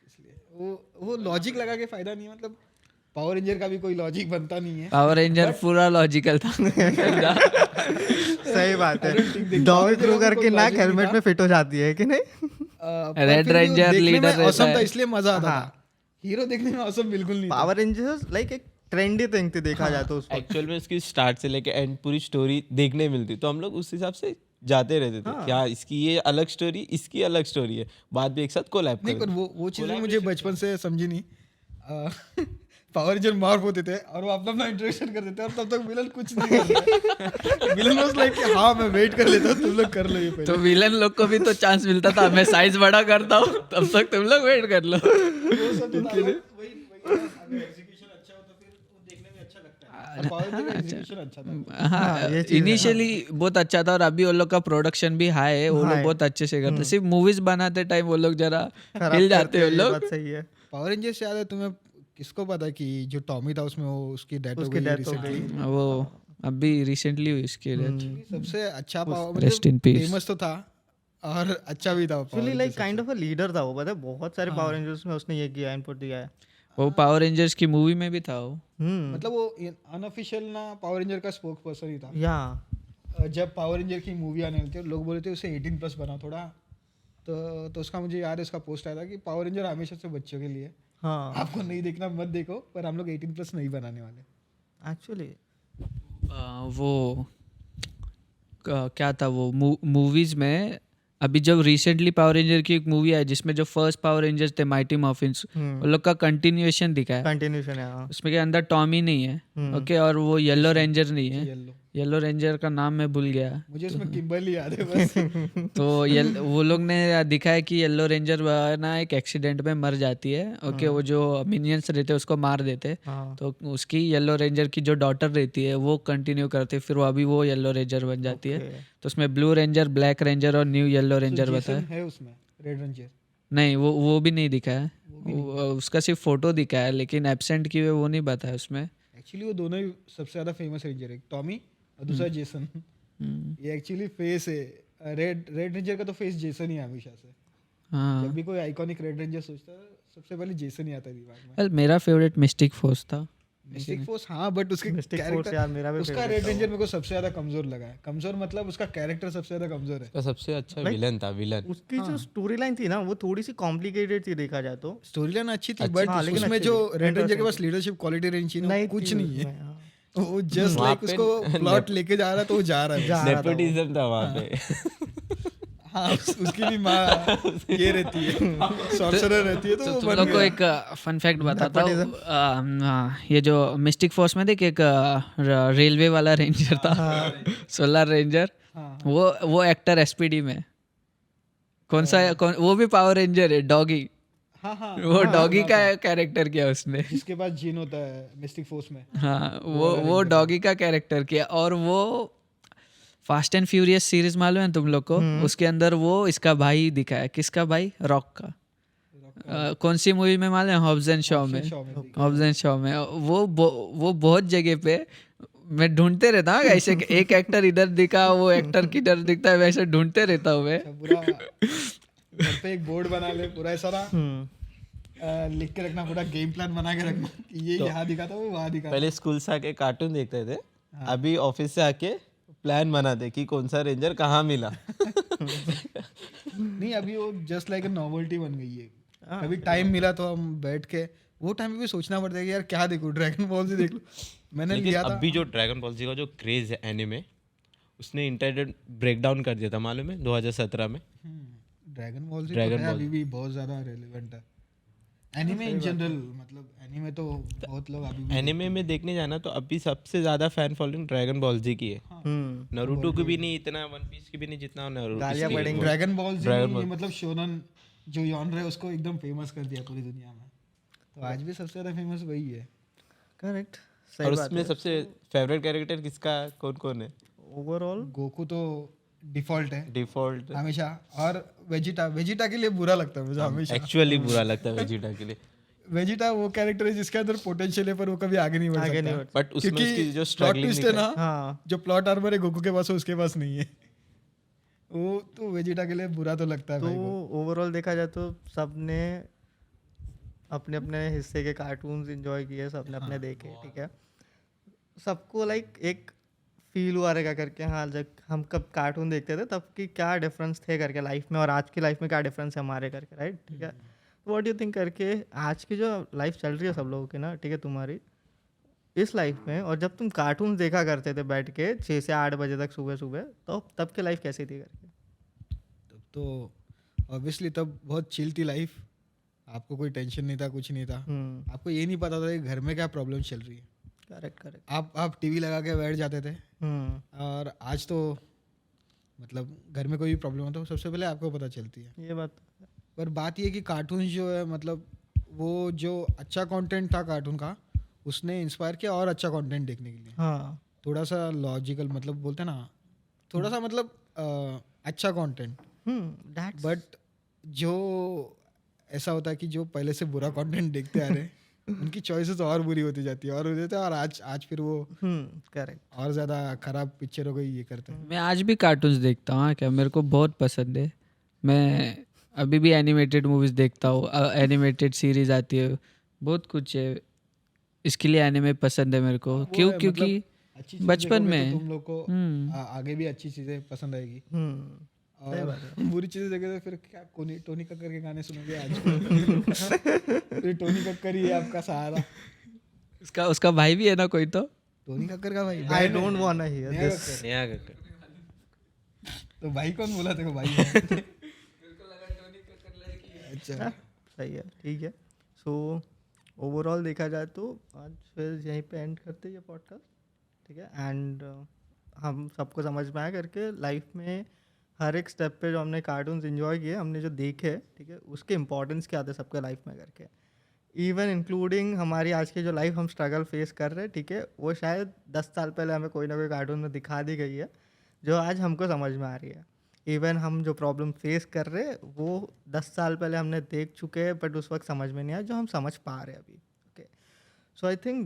इसलिए वो लॉजिक लगा के फायदा नहीं है। मतलब पावर रेंजर का भी कोई लॉजिक बनता नहीं है। पावर रेंजर पूरा लॉजिकल था। सही बात है, डॉग क्रूगर की नाक हेलमेट में फिट हो जाती है कि नहीं? पर रेड फिर भी वो रेंजर देखने में लीडर रहता awesome था, है। इसलिए मजा आता हाँ। था। हीरो देखने में awesome बिल्कुल नहीं था। पावर रेंजर्स लाइक एक ट्रेंडी थिंग थी, देखा जाए तो उस वक्त। एक्चुअल में उसकी स्टार्ट से लेके एंड पूरी स्टोरी देखने मिलती, तो हम लोग उस हिसाब से जाते रहते थे। क्या इसकी ये अलग स्टोरी, इसकी अलग स्टोरी है, बाद में एक साथ कोलैब नहीं, पर कर। वो चीज़ मुझे बचपन से समझी नहीं। पावर रेंजर मॉर्फ होते थे और वो अपना अपना इंट्रोडक्शन कर देते और तब तक विलन कुछ नहीं करता। विलन वाज लाइक हाँ मैं वेट कर लेता हूँ, तुम लोग कर लो ये पहले। तो विलन लोग को भी तो चांस मिलता था, मैं साइज बड़ा करता हूँ तब तक तुम लोग वेट कर लो। वो सब तो था, वही अगर एग्जीक्यूशन अच्छा हो तो फिर वो देखने में अच्छा लगता है। पावर रेंजर का एग्जीक्यूशन अच्छा था। हाँ, इनिशियली बहुत अच्छा था और अभी वो लोग का प्रोडक्शन भी हाई है, वो लोग बहुत अच्छे से करते। सिर्फ मूवीज बनाते टाइम वो लोग जरा हिल जाते हैं वो ये लोग। बात सही है। पावर रेंजर्स याद है तुम्हें? किसको पता कि जो टॉमी था उसमें वो उसकी डेथ हो उसकी गई डेथ हो recently? गई। वो अभी रिसेंटली हुई इसकी डेथ। सबसे अच्छा power Rest in peace. Famous तो था और अच्छा भी था। Actually like kind of a leader था वो, पता है बहुत सारे पावर रेंजर्स में उसने ये किया, इनपुट दिया है। वो पावर रेंजर्स की मूवी में भी था वो। मतलब वो अनऑफिशियल ना पावर रेंजर का स्पोक पर्सन ही था। या जब पावर रेंजर की मूवी आने वाली थी लोग बोले थे उसे 18+ बना थोड़ा, तो उसका मुझे याद है, उसका पोस्ट आया था कि पावर रेंजर हमेशा से बच्चों के लिए, हाँ आपको नहीं देखना मत देखो, पर हम लोग 18+ नहीं बनाने वाले। एक्चुअली वो क्या था वो मूवीज में, अभी जब रिसेंटली पावर रेंजर की एक मूवी आई जिसमें जो फर्स्ट पावर रेंजर्स थे माइटी मॉर्फिन्स, वो लोग का कंटिन्यूएशन दिखा है। कंटिन्यूशन है। हाँ उसमें के अंदर टॉमी नहीं है, ओके, और वो येलो रेंजर नहीं है। येलो, येलो रेंजर का नाम मैं भूल गया। मुझे उसमें किम्बर्ली याद है बस। तो वो लोग ने दिखाया कि येलो रेंजर ना एक एक्सीडेंट में मर जाती है, ओके, वो जो मिनियंस रहते हैं उसको मार देते, हाँ तो उसकी येलो रेंजर की जो डॉटर रहती है वो कंटिन्यू करती है, फिर वो अभी वो येलो रेंजर बन जाती है। okay. तो उसमें ब्लू रेंजर, ब्लैक रेंजर और न्यू येलो रेंजर बताया। जेसन है उसमें रेड रेंजर। नहीं, वो भी नहीं दिखा है, उसका सिर्फ फोटो दिखा है, लेकिन एब्सेंट की हुए वो नहीं बताया उसमें। एक्चुअली वो दोनों ही सबसे ज्यादा फेमस रेंजर है, टॉमी और दूसरा जेसन। ये एक्चुअली फेस है। रेड रेंजर का तो फेस जेसन ही है हमेशा से। हाँ, जब भी कोई आइकॉनिक रेड रेंजर सोचता है सबसे पहले जेसन ही आता है दिमाग में। well, मेरा फेवरेट मिस्टिक फोर्स था। मिस्टिक फोर्स, हाँ, बट उसके Mystic Force कैरेक्टर, यार मेरा भी उसका favorite रेड था रेंजर मेरे को सबसे ज्यादा कमजोर लगा है। कमजोर मतलब उसका कैरेक्टर सबसे ज्यादा कमजोर है। उसका सबसे अच्छा Like- विलन था, विलन। उसकी जो स्टोरी लाइन थी ना वो थोड़ी सी कॉम्प्लिकेटेड थी देखा जाए तो। स्टोरी लाइन अच्छी थी, बट हाँ, लेकिन उसमें अच्छी जो थी, रेड रेंजर के interesting पास लीडरशिप क्वालिटी रहनी चाहिए ना, नहीं कुछ थी नहीं है। उसमें, हाँ। वो जस्ट वहाँ लाइक पे उसको प्लॉट लेके जा रहा है तो वो जा रहा है। जा रहा था वो। नेपोटिज्म था वहाँ पे। हाँ, उसकी भी माँ ये रहती है, सॉर्सरर रहती है, तो तो वो तुम बन लोग को गया। एक फन फैक्ट बताता हूँ। ये जो मिस्टिक फोर्स में देख एक रेलवे वाला रेंजर था, सोलर रेंजर, वो एक्टर एसपीडी में कौन सा वो भी पावर रेंजर है, डॉगी। हाँ हाँ, वो डॉगी का कैरेक्टर किया उसने। जिसके पास जीन होता है मिस्टिक फोर्स में। हाँ, वो डॉगी का कैरेक्टर किया। और वो फास्ट एंड फ्यूरियस सीरीज मालूम है तुम लोग को, उसके अंदर वो इसका भाई दिखाया। किसका भाई? रॉक का। कौन सी मूवी में मालूम है? हॉब्स एंड शॉ में। हॉब्स एंड शॉ में वो बहुत जगह पे मैं ढूंढते रहता हूँ ऐसे एक एक्टर इधर दिखा, वो एक्टर किधर दिखता है, वैसे ढूंढते रहता हूँ मैं। पूरा घर पे एक बोर्ड बना ले, पूरा ऐसा ना लिख के रखना, पूरा गेम प्लान बना के रखना कि ये यहाँ दिखा था, वो वहाँ दिखा था। पहले स्कूल से आके कार्टून देखते थे, अभी ऑफिस से आके प्लान बनाते कि कौन सा रेंजर कहाँ मिला। नहीं, अभी वो जस्ट लाइक नॉवेल्टी बन गई है। कभी टाइम मिला तो हम बैठ के, वो टाइम में भी सोचना पड़ता है कि यार क्या देखूं, ड्रैगन बॉल से देख लो। मैंने लेकिन लिया था। अभी जो ड्रैगन बॉल जी का जो क्रेज है एनिमे, उसने इंटरनेट ब्रेक डाउन कर दिया था, मालूम है 2017 में। ड्रैगन बॉल से Dragon तो है, Ball। अभी भी बहुत ज्यादा रेलेवेंट है। एनीमे इन जनरल, मतलब एनीमे तो बहुत लोग अभी भी एनिमे में देखने जाना तो अभी सबसे ज्यादा फैन फॉलोइंग ड्रैगन बॉल जी की है। नरूटो की भी नहीं इतना, वन पीस की भी नहीं जितना गालियाँ पड़ेंगी। ड्रैगन बॉल जी ये मतलब शोनन जो जॉनर है उसको एकदम फेमस कर दिया पूरी दुनिया में। तो आज भी सबसे ज्यादा फेमस वही है। करेक्ट, और सही बात उसमें है। सबसे फेवरेट कैरेक्टर किसका, कौन कौन है? ओवरऑल गोकू तो डिफॉल्ट है डिफॉल्ट हमेशा, और वेजिटा के लिए बुरा लगता है मुझे हमेशा। एक्चुअली बुरा लगता है वेजिटा के लिए, वेजिटा वो कैरेक्टर है जिसके अंदर पोटेंशियल है पर वो कभी आगे नहीं बढ़ आगे सकता। नहीं बढ़ बट उसमें क्योंकि उसकी जो प्लॉट स्ट्रगलिंग ट्विस्ट है ना, हाँ जो प्लॉट आर्मर है गोकू के पास है उसके पास नहीं है। वो तो वेजिटा के लिए बुरा तो लगता है तो भाई को। ओवरऑल देखा जाए तो सबने अपने अपने हिस्से के कार्टून्स एंजॉय किए, सबने अपने देखे, ठीक है। सबको लाइक एक फील हुआ रहेगा करके, हाँ जब हम कब कार्टून देखते थे तब की क्या डिफरेंस थे करके लाइफ में, और आज की लाइफ में क्या डिफरेंस है हमारे करके, राइट, ठीक है। तो व्हाट यू थिंक करके आज की जो लाइफ चल रही है सब लोगों की ना, ठीक है, तुम्हारी इस लाइफ में, और जब तुम कार्टून देखा करते थे बैठ के 6 से 8 बजे तक सुबह सुबह, तो तब की लाइफ कैसी थी करके? तब तो ऑब्वियसली तब बहुत चिल थी लाइफ। आपको कोई टेंशन नहीं था, कुछ नहीं था। आपको ये नहीं पता था कि घर में क्या प्रॉब्लम चल रही है। Correct correct. आप टीवी लगा के बैठ जाते थे। और आज तो मतलब घर में कोई भी प्रॉब्लम हो तो सबसे पहले आपको पता चलती है। ये बात तो है। पर बात ये कि कार्टून जो है मतलब वो जो अच्छा कंटेंट था कार्टून का, उसने इंस्पायर किया और अच्छा कंटेंट देखने के लिए। हाँ थोड़ा सा लॉजिकल मतलब बोलते हैं ना, थोड़ा सा मतलब अच्छा कंटेंट। दैट्स बट जो ऐसा होता है कि जो पहले से बुरा कंटेंट देखते आ रहे हैं उनकी चॉइसेस और बुरी होती जाती है और हो जाता है, और आज फिर वो करेक्ट। और ज़्यादा खराब पिक्चरों को ही ये करते हैं। मैं आज भी कार्टून्स देखता हूँ। हाँ, क्या मेरे को बहुत पसंद है। मैं अभी भी एनिमेटेड मूवीज देखता हूँ। एनिमेटेड सीरीज आती है, बहुत कुछ है। इसके लिए एनिमे पसंद है मेरे को। वो क्यों? है, क्योंकि मतलब अच्छी चीज़ें बचपन देखोगे में तो तुम लोग को आगे भी अच्छी चीज़ें पसंद आएगी। और बुरी चीज़ें देखोगे तो फिर क्या टोनी कक्कर के गाने सुनोगे आज फिर टोनी कक्कर ही है आपका सहारा। उसका भाई भी है ना कोई तो। टोनी कक्कर का भाई I don't want to hear Neha this. Kakkar. Neha Kakkar. तो भाई कौन बोला तेरे को भाई है? अच्छा सही है, ठीक है। सो ओवरऑल देखा जाए तो आज फिर यहीं पे एंड करते हैं ये पॉडकास्ट, ठीक है। एंड हम सबको समझ में आया करके लाइफ में हर एक स्टेप पे जो हमने कार्टून्स एंजॉय किए, हमने जो देखे, ठीक है, उसके इम्पोर्टेंस क्या थे सबके लाइफ में करके, इवन इंक्लूडिंग हमारी आज की जो लाइफ हम स्ट्रगल फेस कर रहे हैं, ठीक है, वो शायद 10 साल पहले हमें कोई ना कोई कार्टून में दिखा दी गई है जो आज हमको समझ में आ रही है। इवन हम जो प्रॉब्लम फेस कर रहे हैं वो 10 साल पहले हमने देख चुके हैं, बट उस वक्त समझ में नहीं आया जो हम समझ पा रहे हैं अभी। Okay, so I think